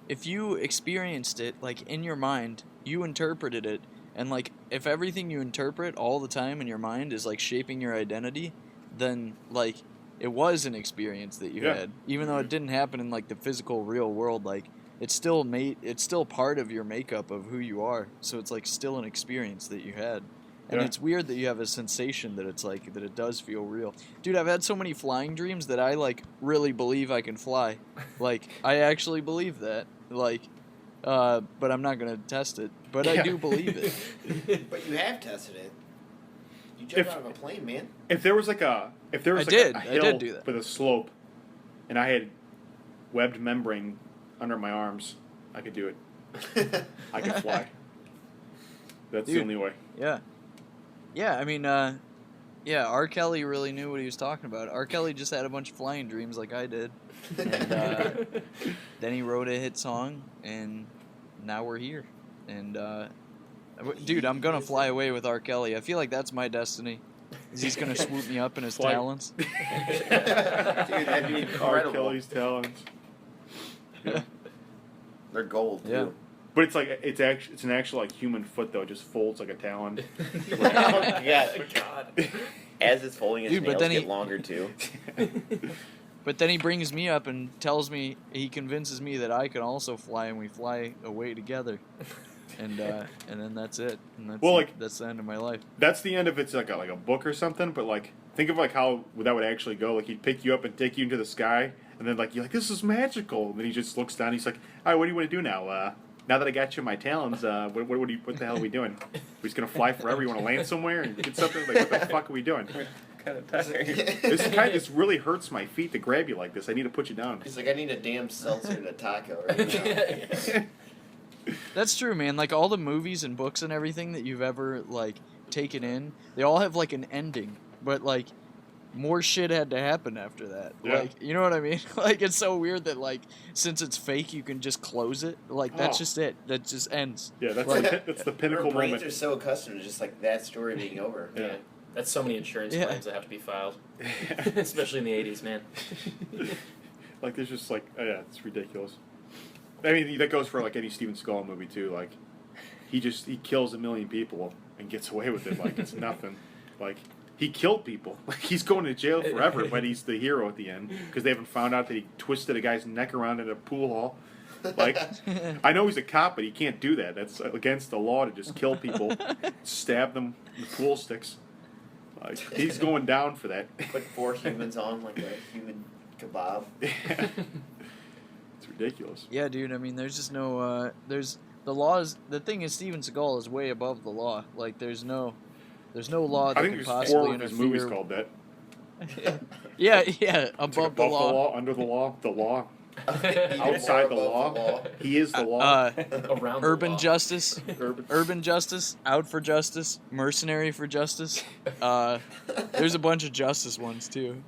if you experienced it, like, in your mind, you interpreted it, and, like, if everything you interpret all the time in your mind is, like, shaping your identity, then, like, it was an experience that you Yeah. had. Even though it didn't happen in, like, the physical, real world, like, it's still part of your makeup of who you are. So it's, like, still an experience that you had. And Yeah. it's weird that you have a sensation that it's like that it does feel real. Dude, I've had so many flying dreams that I like really believe I can fly. Like I actually believe that. Like but I'm not going to test it, but I Yeah. do believe it. But you have tested it. You jumped If- out of a plane, man. If there was like a I hill did do that. with a slope, and I had webbed membrane under my arms, I could do it. I could fly. That's the Dude. only way. Yeah. Yeah, I mean yeah, R. Kelly really knew what he was talking about. R. Kelly just had a bunch of flying dreams like I did. And then he wrote a hit song, and now we're here. And, dude, I'm going to fly away with R. Kelly. I feel like that's my destiny. Is he's going to swoop me up in his Fly. talons? Dude, that'd be R. incredible. Kelly's talents. They're gold, too. Yeah. But it's like it's an actual like human foot though. It just folds like a talon. Yeah. God. As it's folding, his Dude, but nails then get he- longer, too. But then he brings me up and tells me, he convinces me that I can also fly, and we fly away together. And then that's it. And that's, Well, like- that's the end of my life. That's the end of it's like a book or something. But like think of like how that would actually go. Like he'd pick you up and take you into the sky, and then like you're like this is magical. And then he just looks down. He's like, all right, what do you want to do now? now that I got you in my talons, what the hell are we doing? We're just gonna fly forever? You want to land somewhere and get something? Like, what the fuck are we doing? Kind of tired. This really hurts my feet to grab you like this. I need to put you down. He's like, I need a damn seltzer and a taco right now. That's true, man. Like all the movies and books and everything that you've ever like taken in, they all have like an ending, but like more shit had to happen after that. Yeah. Like, you know what I mean? Like it's so weird that like since it's fake, you can just close it. Like that's just it. That just ends. Yeah, that's that's the Our pinnacle brains moment. are so accustomed to just like that story being over. Yeah. That's so many insurance Yeah. claims that have to be filed, especially in the 80s, man. Like there's just like yeah, it's ridiculous. I mean that goes for like any Steven Seagal movie too. Like he kills a million people and gets away with it like it's nothing. Like he killed people. Like he's going to jail forever, but he's the hero at the end because they haven't found out that he twisted a guy's neck around in a pool hall. Like I know he's a cop, but he can't do that. That's against the law to just kill people, stab them with pool sticks. Like he's going down for that. Put 4 humans on like a human kebab. Yeah. It's ridiculous. Yeah, dude. I mean, there's just no. There's the laws. The thing is, Steven Seagal is way above the law. Like, there's no law that I think can there's possibly 4 of his movies interfere. called that. Yeah, It's like above the above law. under the law, the law. Even Outside more the above law. He is the law. Around the Urban law. justice, Urban. urban justice, out for justice, mercenary for justice. There's a bunch of justice ones too.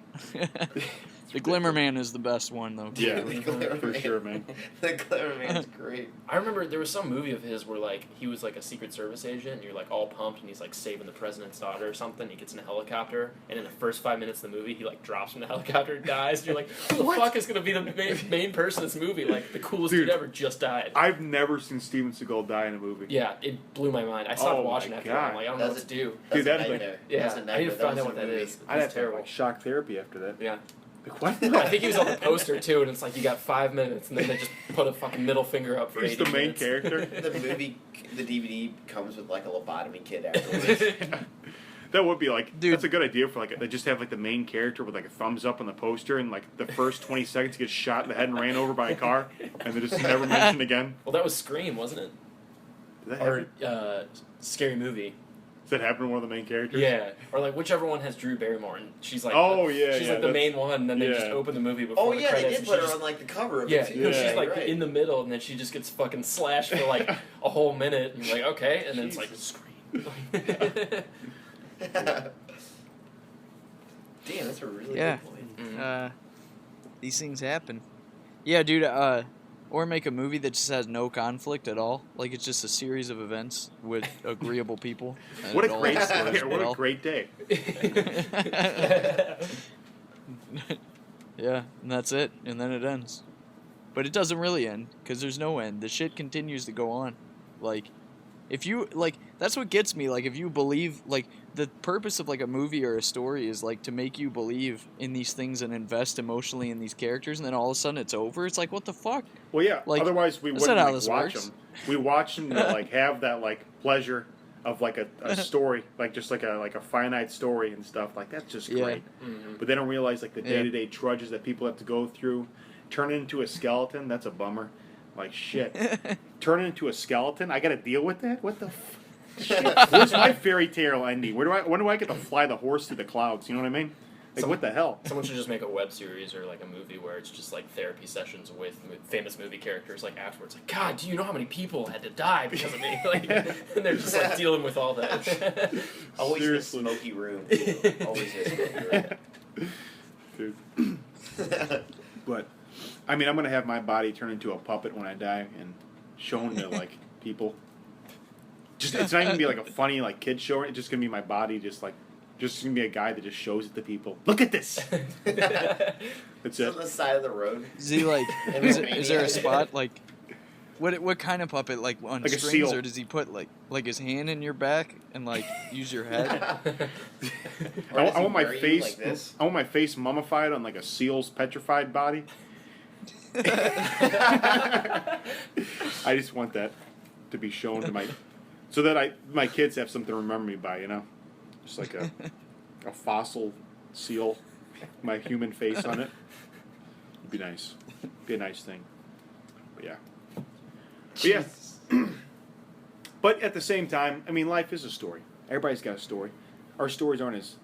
The Glimmer Man is the best one though. Yeah, The Glimmer for Man. sure, man. The Glimmer Man's great. I remember there was some movie of his where like he was like a Secret Service agent and you're like all pumped and he's like saving the president's daughter or something. He gets in a helicopter and in the first 5 minutes of the movie he like drops from the helicopter and dies. And you're like, who the fuck is gonna be the main person in this movie? Like the coolest dude ever just died. I've never seen Steven Seagal die in a movie. Yeah, it blew my mind. I stopped Oh watching my after God. that. I'm like, I don't know what to do. Dude, That's that's a like- nightmare. Yeah, That's a I need nightmare. to find was out what a that movie. is. I'd have It's to have terrible. like shock therapy after that. Yeah. Like, what? I think he was on the poster too, and it's like you got 5 minutes, and then they just put a fucking middle finger up for He's 80 the main minutes. character. The movie, the DVD comes with like a lobotomy kit afterwards. That would be like, Dude. that's a good idea for like, they just have like the main character with like a thumbs up on the poster and like the first 20 seconds he gets shot in the head and ran over by a car and they just never mentioned again. Well, that was Scream, wasn't it? Did that Or happen? Scary Movie. Does that happen to one of the main characters? Yeah, or like whichever one has Drew Barrymore, and she's like, Oh, yeah, she's yeah, like the that's- main one, and then they just yeah. open the movie before Oh the yeah, they credits. did and put she her just- on like the cover of Yeah, it too. no, she's Yeah. like right. in the middle, and then she just gets fucking slashed for like a whole minute, and you're like, okay, and then it's like Scream. Damn, that's a really Yeah. good point. Mhm. These things happen. Yeah, dude. Or make a movie that just has no conflict at all. Like it's just a series of events with agreeable people. and What it a all great, goes what a well. great day. Yeah, and that's it, and then it ends. But it doesn't really end because there's no end. The shit continues to go on. Like, if you like, that's what gets me. Like, if you believe, like, the purpose of like a movie or a story is like to make you believe in these things and invest emotionally in these characters, and then all of a sudden it's over. It's like, what the fuck? Well, yeah. Like, Otherwise, we that's wouldn't not how like, this watch works. them. We watch them to like have that like pleasure of like a story, like just like a finite story and stuff. Like that's just Yeah. great. Mhm. But they don't realize like the Yeah. day-to-day trudges that people have to go through. Turn into a skeleton. That's a bummer. Like shit. Turn into a skeleton. I got to deal with that. What the. Shit. Where's my fairy tale ending? When do I get to fly the horse through the clouds? You know what I mean? Like what the hell? Someone should just make a web series or like a movie where it's just like therapy sessions with famous movie characters. Like afterwards, like God, do you know how many people had to die because of me? Like, and they're just like dealing with all that. Always in a Seriously. smoky room. Too. Always in a smoky room. Dude. But I mean, I'm gonna have my body turn into a puppet when I die and shown to like people. Just it's not even gonna be like a funny like kid show. It's just gonna be my body, just gonna be a guy that just shows it to people. Look at this. That's It's it. on the side of the road. Is he like? And Is there a Romania. spot like? What kind of puppet? Like on Like a strings, seal. or does he put like his hand in your back and like use your head? Or does I he want my wear you face. like this? I want my face mummified on like a seal's petrified body. I just want that to be shown to so that my kids have something to remember me by. You know, just like a fossil seal, my human face on it. It'd be nice. Be a nice thing. But yeah. But at the same time, I mean, life is a story. Everybody's got a story. Our stories aren't as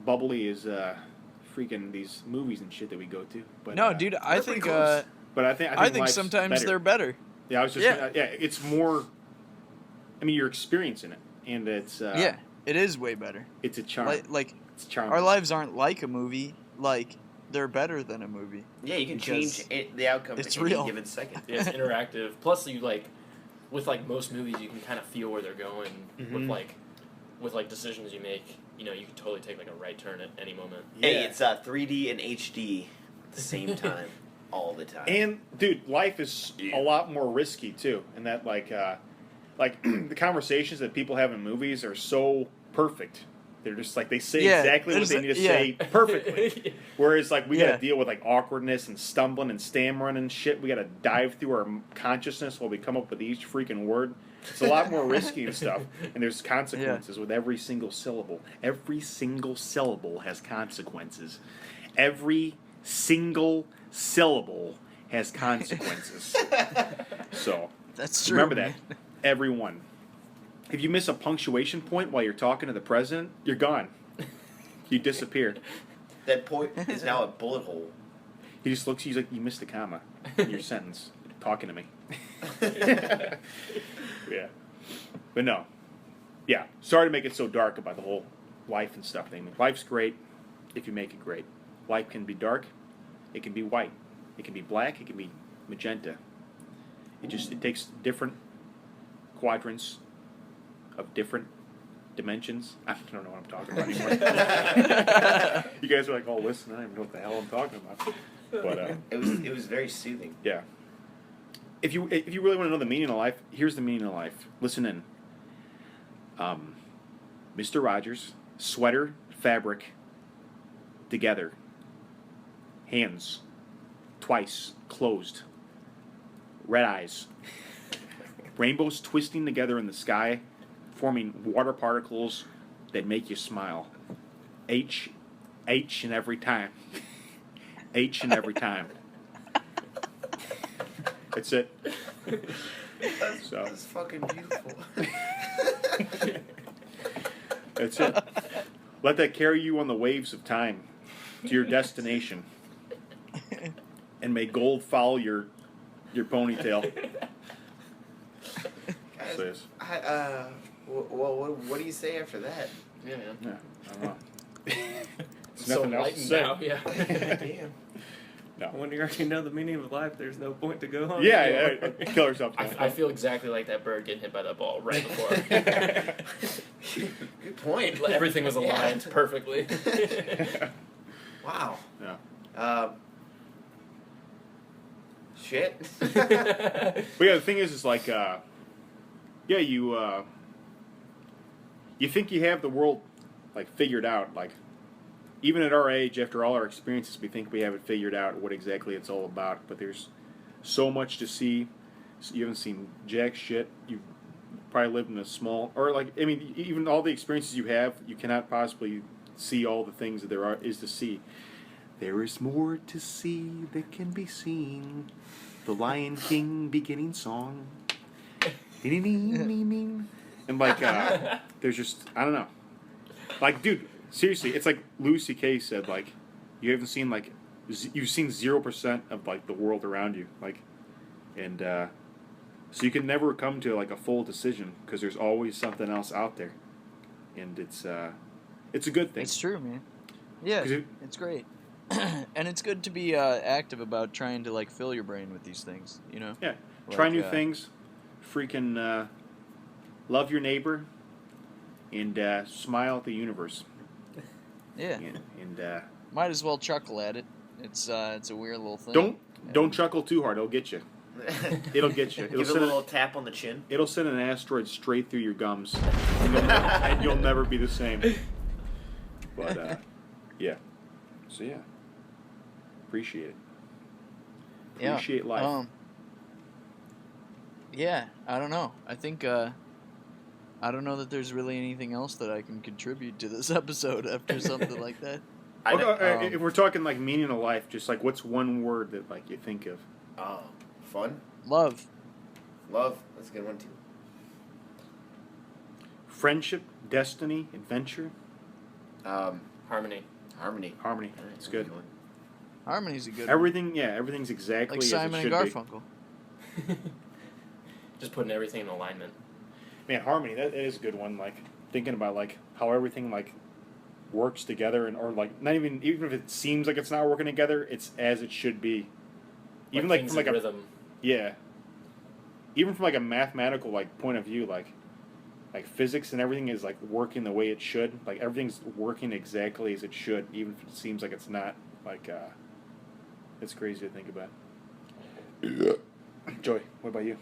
bubbly as freaking these movies and shit that we go to. But No, dude, I they're pretty think close. but I think life's sometimes better. they're better. Yeah, I was just Yeah. it's more. I mean, you're experiencing it, and it's Yeah, it is way better. it's a charm. Like It's charm. our lives aren't like a movie. Like they're better than a movie. Yeah, you can Because change the outcome it's at any real. given second. Yeah, it's interactive. Plus, you with most movies, you can kind of feel where they're going Mhm. with decisions you make. You know, you can totally take like a right turn at any moment. Hey, it's 3D and HD at the same time, all the time. And dude, life is a lot more risky too, and that like the conversations that people have in movies are so perfect. They're just like they say exactly what they need to say perfectly. Whereas like we got to deal with like awkwardness and stumbling and stammering and shit. We got to dive through our consciousness while we come up with each freaking word. It's a lot more risky and stuff. And there's consequences with every single syllable. Every single syllable has consequences. Every single syllable has consequences. So That's true. remember man. that, everyone. If you miss a punctuation point while you're talking to the president, you're gone. You disappear. That point is now a bullet hole. He just looks. He's like, "You missed a comma in your sentence. Talking to me." Yeah, but no. Yeah, sorry to make it so dark about the whole life and stuff thing. Life's great if you make it great. Life can be dark. It can be white. It can be black. It can be magenta. It takes different quadrants of different dimensions. I don't know what I'm talking about anymore. You guys are like, "Oh, listen, I don't even know what the hell I'm talking about." But It was very soothing. yeah. If you really want to know the meaning of life, here's the meaning of life. Listen in. Mr. Rogers, sweater, fabric, together, hands, twice, closed, red eyes, rainbows twisting together in the sky, forming water particles that make you smile. H and every time. H and every time. That's it. That's fucking beautiful. That's it. Let that carry you on the waves of time to your destination. And may gold follow your ponytail. Guys, Says. what do you say after that? Yeah, man. Yeah, I don't know. There's So nothing else to enlightened say. now. Yeah. Damn. No. When you already know the meaning of life, there's no point to go on. Yeah, kill herself. I feel exactly like that bird getting hit by that ball right before. Good point. Everything was aligned Yeah. perfectly. Wow. Yeah. Shit. But yeah, the thing is like, you think you have the world like figured out. Like, even at our age, after all our experiences, we think we have it figured out what exactly it's all about. But there's so much to see. You haven't seen jack shit. You've probably lived in a small, or like, I mean, even all the experiences you have, you cannot possibly see all the things that there is to see. There is more to see that can be seen. The Lion King beginning song. And like, there's just, I don't know. Like, dude, seriously, it's like Louis C.K. said, like, you haven't seen, like, you've seen 0% of, like, the world around you. Like, and, so you can never come to, like, a full decision because there's always something else out there. And it's a good thing. It's true, man. Yeah, 'Cause it's great. And it's good to be active about trying to like fill your brain with these things, you know? Yeah. Like, Try new things. Freaking love your neighbor. And smile at the universe. Yeah. And Might as well chuckle at it. It's a weird little thing. don't chuckle too hard. It'll get you. It'll get you. It'll Give it a send little tap on the chin. It'll send an asteroid straight through your gums. And you'll never be the same. But yeah. So yeah. Appreciate it. Yeah. Appreciate life. Yeah, I don't know. I think I don't know that there's really anything else that I can contribute to this episode after something like that. If we're talking like meaning of life, just like what's one word that like you think of? Fun. Love. Love. That's a good one too. friendship, destiny, adventure, Harmony. Harmony. harmony. It's good. Harmony's a good one. Everything's exactly Like as Simon it and should be. Garfunkel. Just putting everything in alignment. Man, harmony, that is a good one. Like, thinking about, like, how everything, like, works together, and or, like, not even if it seems like it's not working together, it's as it should be. Even, like, things from, like, in a... rhythm. Yeah. Even from, like, a mathematical, like, point of view, like physics and everything is, like, working the way it should. Like, everything's working exactly as it should, even if it seems like it's not. Like, it's crazy to think about. Joey, what about you?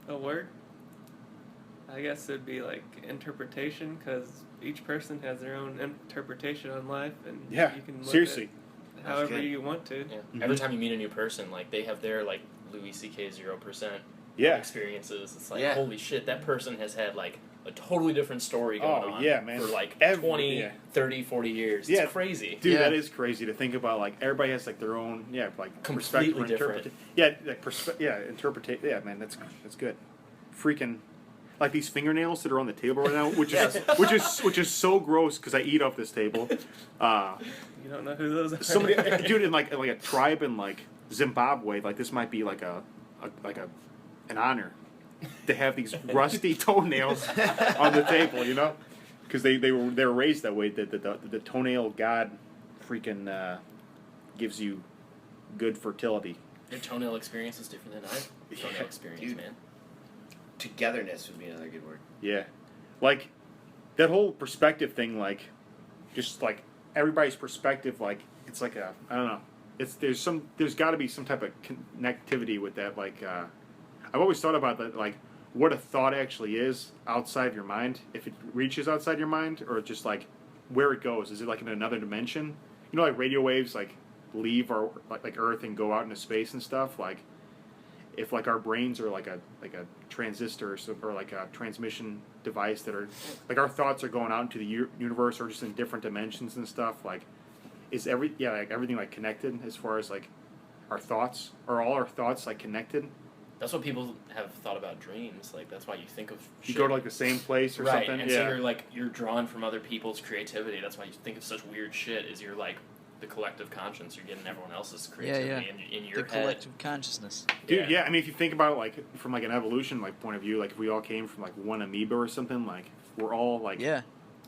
A word? I guess it'd be like interpretation, because each person has their own interpretation on life, and Yeah, you can look seriously. at however good. you want to. Yeah. Mhm. Every time you meet a new person, like they have their like Louis C.K. 0% Yeah. experiences. It's like Yeah. holy shit, that person has had like a totally different story going Oh, on yeah, man. for like Every- 20, yeah. 30, 40 years. Yeah. It's crazy. Dude, Yeah. that is crazy to think about. Like, everybody has, like, their own, like, Completely perspective or different. Yeah, like, interpretation. Yeah, man, that's good. Freaking, like, these fingernails that are on the table right now, which is which is so gross because I eat off this table. You don't know who those are. Somebody, dude, in like a tribe in like Zimbabwe, like this might be like an honor to have these rusty toenails on the table, you know, because they were raised that way. That the toenail god freaking gives you good fertility. Your toenail experience is different than my toenail experience, Dude. man. Togetherness would be another good word. Yeah, like that whole perspective thing, like just like everybody's perspective, like it's like a I don't know. There's got to be some type of connectivity with that. Like I've always thought about that, like what a thought actually is outside your mind, if it reaches outside your mind, or just like where it goes. Is it like in another dimension? You know, like radio waves like leave our like Earth and go out into space and stuff. Like if like our brains are like a transistor or like a transmission device that are like our thoughts are going out into the universe or just in different dimensions and stuff. Like is everything like connected as far as like our thoughts? Are all our thoughts like connected? That's what people have thought about dreams. Like that's why you think of You shit. go to like the same place or right, something. and Yeah. so you're drawn from other people's creativity. That's why you think of such weird shit. Is you're like the collective conscience. You're getting everyone else's creativity in your The head. collective consciousness. Dude, yeah. I mean, if you think about it, like from like an evolution like point of view, like if we all came from like one amoeba or something, like we're all like Yeah.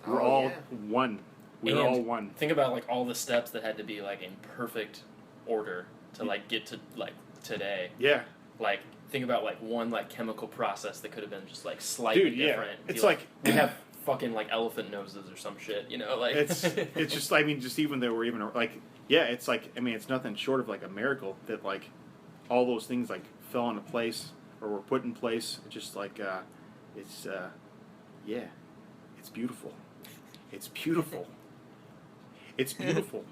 we're Oh, all yeah. one. We're And all one. Think about like all the steps that had to be like in perfect order to like get to like today. Yeah, Like think about like one like chemical process that could have been just like slightly dude. Yeah, different. it's Be like we have fucking like elephant noses or some shit. You know, like it's just I mean, just even though we're even like yeah, it's like I mean, it's nothing short of like a miracle that like all those things like fell into place or were put in place. It's just like it's yeah, it's beautiful. It's beautiful. It's beautiful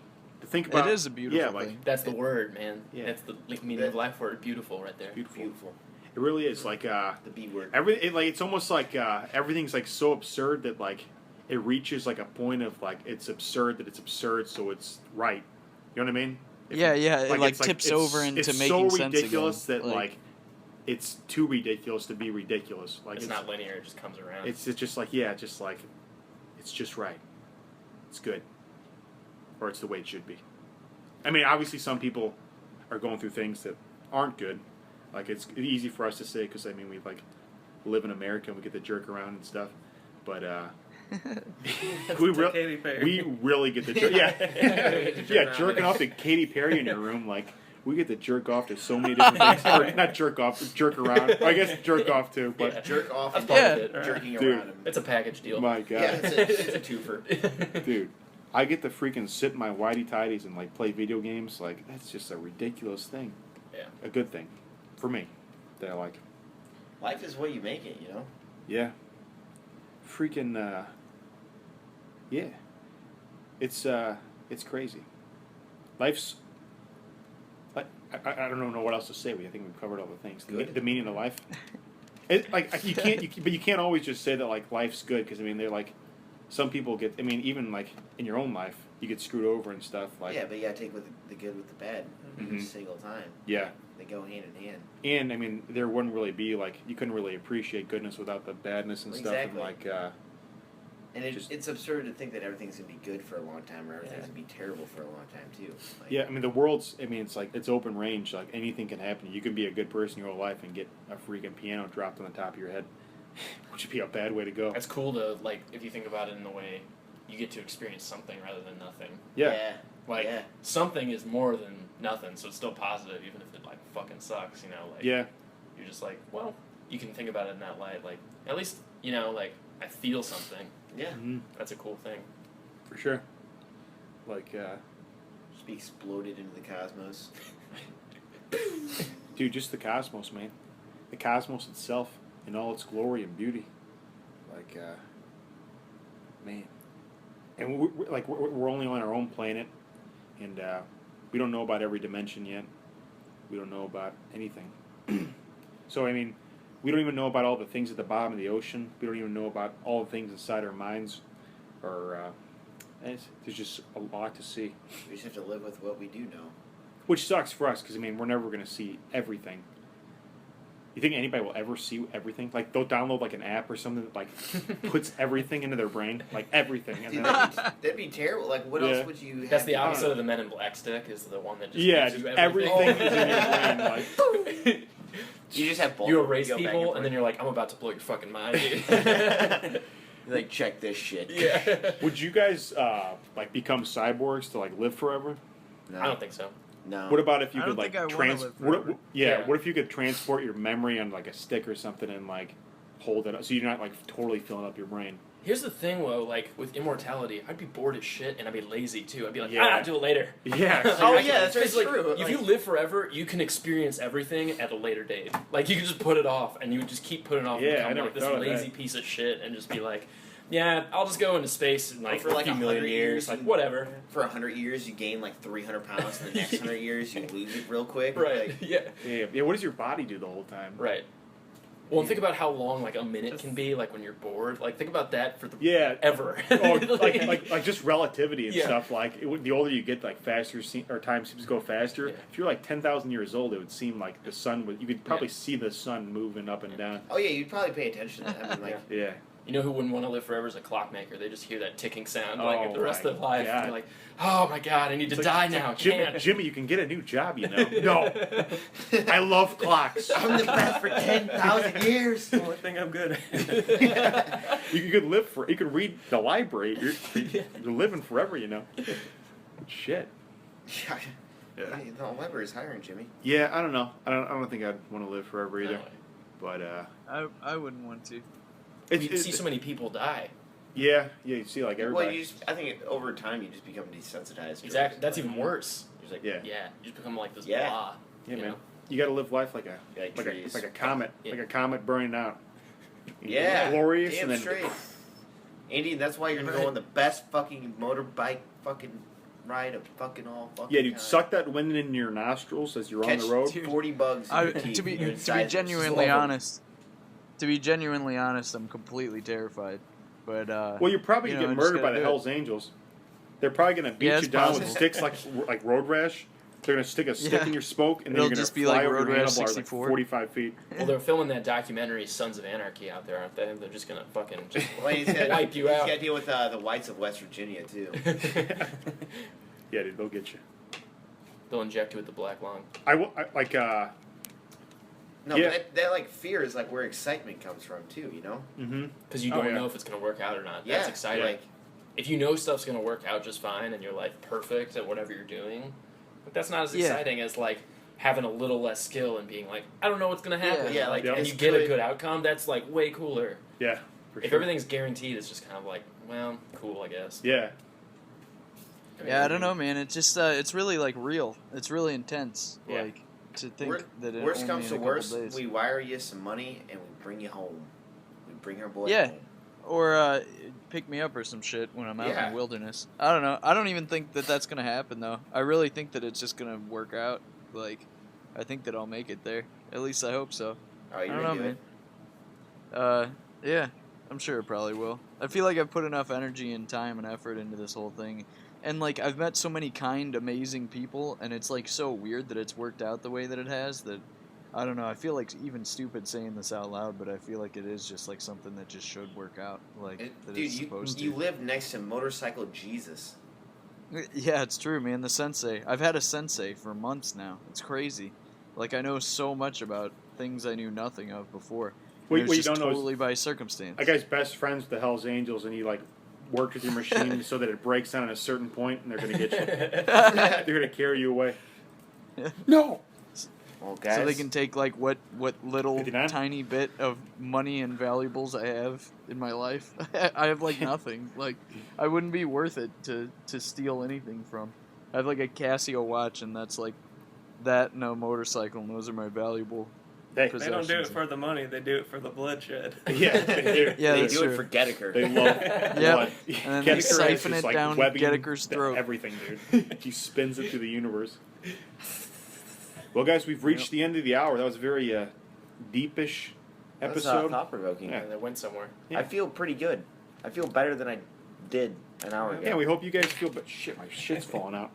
to think about. It is a beautiful yeah, like thing. that's the word, man. Yeah. That's the like, meaning of life word. Beautiful, right there. beautiful. Beautiful. It really is like The B word. it's almost like everything's like so absurd that like it reaches like a point of like it's absurd that it's absurd, so it's right. You know what I mean? Yeah, yeah. It like it's tips over into it's making so sense ridiculous again. that like it's too ridiculous to be ridiculous. Like It's not linear. It just comes around. It's just like yeah, just like it's just right. It's good, or it's the way it should be. I mean, obviously, some people are going through things that aren't good. Like it's easy for us to say because I mean we like live in America and we get to jerk around and stuff, but Katy Perry. we really get to jerk. Yeah, Jerk yeah, around. jerking off to Katy Perry in your room like. We get to jerk off to so many different things. Or not jerk off, but jerk around. I guess jerk off too, but Yeah. Jerk off That's and part Yeah. of it. jerking Dude. around him. It's a package deal. my God. Yeah, it's a twofer. Dude, I get to freaking sit in my whitey tidies and like play video games. Like that's just a ridiculous thing. Yeah. A good thing, for me, that I like. Life is what you make it, you know? Yeah. Freaking. Yeah. It's crazy. Life's. I don't know what else to say. I think we've covered all the things. Good. The meaning of life. Like but you can't always just say that like life's good because I mean they're like, some people get. I mean even like in your own life, you get screwed over and stuff. Like, yeah, but you gotta take with the good with the bad every Mhm. single time. yeah. They go hand in hand. And I mean, there wouldn't really be like you couldn't really appreciate goodness without the badness and stuff. And Exactly. like, And Just- it's absurd to think that everything's gonna be good for a long time, or everything's gonna be terrible for a long time too. Like, yeah, I mean, the world's. I mean, it's like it's open range. Like anything can happen. You can be a good person your whole life and get a freaking piano dropped on the top of your head, which would be a bad way to go. That's cool to like if you think about it in the way you get to experience something rather than nothing. Yeah. Like Yeah. something is more than nothing, so it's still positive, even if it like fucking sucks. You know, like Yeah. you're just like, well, you can think about it in that light. Like at least you know, like I feel something. Yeah. Mhm. That's a cool thing. For sure. Like, Just be exploded into the cosmos. dude, just the cosmos, man. The cosmos itself in all its glory and beauty. Like, man. And we're only on our own planet, and we don't know about every dimension yet. We don't know about anything. So, I mean, we don't even know about all the things at the bottom of the ocean. We don't even know about all the things inside our minds. Or, there's just a lot to see. We just have to live with what we do know. Which sucks for us, because, I mean, we're never going to see everything. You think anybody will ever see everything? Like, they'll download, like, an app or something that, like, puts everything into their brain? Like, everything. And Dude, then, that'd be terrible. Like, what Yeah. else would you have? That's the to do? opposite of the Men in Black stick. Is the one that just yeah, gives you just everything is in your brain. Like, You just have both. You erase go back people, and forth. then you're like, I'm about to blow your fucking mind, dude. You're like, check this shit. Yeah. would you guys, like, become cyborgs to, like, live forever? No. I don't think so. No. What about if you I could, don't like, think I wanna live forever. yeah, Yeah. what if you could transport your memory on, like, a stick or something and, like, hold it up, so you're not, like, totally filling up your brain? Here's the thing, though. Like with immortality, I'd be bored as shit, and I'd be lazy too. I'd be like, Yeah. I'll do it later. Yeah. Oh, Like, yeah, that's very 'cause, like, true. If you live forever, you can experience everything at a later date. Like you can just put it off, and you would just keep putting it off. Yeah, and I become never like this thought of lazy that. piece of shit, and just be like, yeah, I'll just go into space in like for like a few million 100 years, years, like you- whatever. For 100 years, you gain like 300 pounds. The next 100 years, you lose it real quick. Right. Like, Yeah. Yeah, what does your body do the whole time? Right. Well, and think about how long like a minute can be. Like when you're bored. Like think about that for the Yeah. ever. Oh, like just relativity and Yeah. stuff. Like the older you get, like faster or time seems to go faster. Yeah. If you're like 10,000 years old, it would seem like the sun would. You could probably see the sun moving up and down. oh yeah, you'd probably pay attention to that. I mean, like, Yeah. You know who wouldn't want to live forever is a clockmaker. They just hear that ticking sound like Oh the rest my of their life. God. They're like, oh my god, I need to It's die like, now. Jimmy, Jimmy, you can get a new job. You know. No, I love clocks. I'm the best for 10,000 years. the only thing I'm good at. You could live for. You could read the library. You're living forever. You know. Shit. Yeah. Yeah. Hey, the library is hiring, Jimmy. Yeah, I don't know. I don't think I'd want to live forever either. But I wouldn't want to. You see so many people die. yeah, you see like everybody. Well, I think over time you just become desensitized. to Exactly. it. That's Like, even worse. You're like, Yeah. Yeah, you just become like this Yeah. blah. Yeah, you man. know? You got to live life like a Like like trees. a comet, Yeah. like a comet burning out. Yeah, glorious, damn and then straight. Andy, that's why you're gonna go on the best fucking motorbike fucking ride of fucking all fucking yeah, dude, time. suck that wind in your nostrils as you're Catch on the road. 40 bugs. In your teeth. To be You're inside genuinely slow. honest, I'm completely terrified. But Well, you're probably You gonna know, get just murdered by gotta the do it. Hell's Angels. They're probably gonna beat Yeah, you it's down possible. with sticks like road rash. They're gonna stick a stick Yeah. in your smoke, and then It'll you're gonna just be fly like over Road your Rash handlebars like 64. 45 feet. Well, they're filming that documentary Sons of Anarchy out there, aren't they? They're just gonna fucking just Well, he's got, wipe you out. He's got to deal with the whites of West Virginia too. Yeah, dude, they'll get you. They'll inject you with the black lung. I No, Yeah. but that like fear is like where excitement comes from too. You know? mm-hmm. Because you Oh, don't yeah. know if it's gonna work out or not. Yeah. That's exciting. Like, If you know stuff's gonna work out just fine and you're like perfect at whatever you're doing, but that's not as Yeah. exciting as like having a little less skill and being like, I don't know what's gonna happen. Yeah, like, and it's you get a good. good outcome. That's like way cooler. Yeah, for If sure. everything's guaranteed, it's just kind of like, well, cool, I guess. Yeah, yeah, I don't know, man. It's just it's really like real. It's really intense. Yeah. Like to think Wor- that it worst only comes in to a couple worst, days. we wire you some money and we bring you home. We bring our boy Yeah. home. Or pick me up or some shit when I'm out in Yeah. the wilderness. I don't know. I don't even think that that's gonna happen though. I really think that it's just gonna work out. Like, I think that I'll make it there. At least I hope so. Oh, you're I don't gonna know, do man. it. Yeah, I'm sure it probably will. I feel like I've put enough energy and time and effort into this whole thing And like I've met so many kind, amazing people, and it's like so weird that it's worked out the way that it has. That I don't know. I feel like even stupid saying this out loud, but I feel like it is just like something that just should work out. Like that Dude, it's supposed you to. live next to Motorcycle Jesus. Yeah, it's true, man. The sensei. I've had a sensei for months now. It's crazy. Like I know so much about things I knew nothing of before. What It was you just don't know is totally by circumstance. that guy's best friends with the Hell's Angels, and he like worked with your machine so that it breaks down at a certain point, and they're gonna get you. They're gonna carry you away. No. Well, guys. So they can take like what little 59? tiny bit of money and valuables I have in my life. I have like nothing. Like I wouldn't be worth it to steal anything from. I have like a Casio watch, and that's like that and a motorcycle, and those are my valuable They They don't do it possessions. for the money. They do it for the bloodshed. Yeah, they do. Yeah, they that's do true. it for Gettiker. They love blood. And then they Gettiker is siphon just, it like, down webbing Gettiker's to throat. Everything, dude. He spins it through the universe. Well, guys, we've reached the end of the hour. That was a very deepish That was, episode. thought-provoking. Yeah. And it went somewhere. Yeah. I feel pretty good. I feel better than I did an hour ago. Yeah, we hope you guys feel. But shit, my shit's falling out.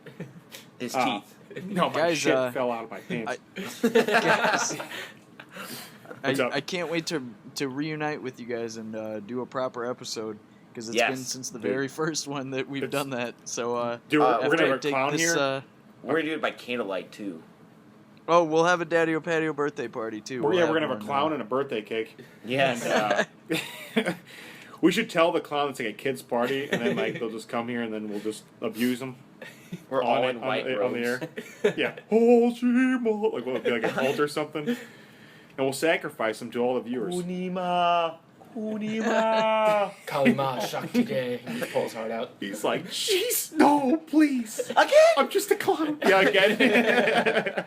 His Ah. teeth. No, my Guys, shit fell out of my pants. Guys, What's up? I can't wait to reunite with you guys and do a proper episode because it's Yes, been since the dude. very first one that we've It's- done that. So Dude, we're after gonna I have a take clown this, here. We're gonna do it by candlelight too. oh, we'll have a Daddio Patio birthday party too. We're gonna have a one, clown and a birthday cake. Yes. And, we should tell the clown it's like a kid's party, and then like they'll just come here, and then we'll just abuse them. We're all in white on the robes. air. Yeah. Hoshima. Like, will it be like a cult or something? And we'll sacrifice them to all the viewers. Kunima. Kunima. Kalima Shakti Day. He just pulls his heart out. He's like, jeez, no, please. Again? I'm just a clown. Yeah, again.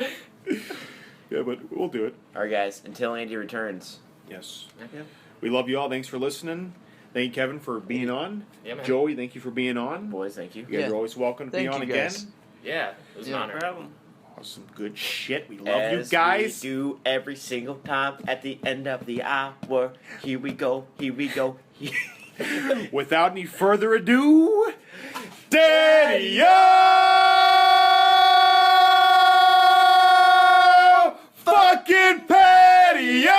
Yeah, but we'll do it. Alright, guys. Until Andy returns. Yes. Okay. We love you all. Thanks for listening. Thank you, Kevin, for being on. Yeah, man. Guys, thank you for being on. Boys, thank you. You guys Yeah. are always welcome to Thank be on you, again. guys. Yeah, it was Yeah. an No honor. problem. Awesome, good shit. We love As you guys. we do every single time at the end of the hour. Here we go. Here we go. Without any further ado, Daddio fucking Patio!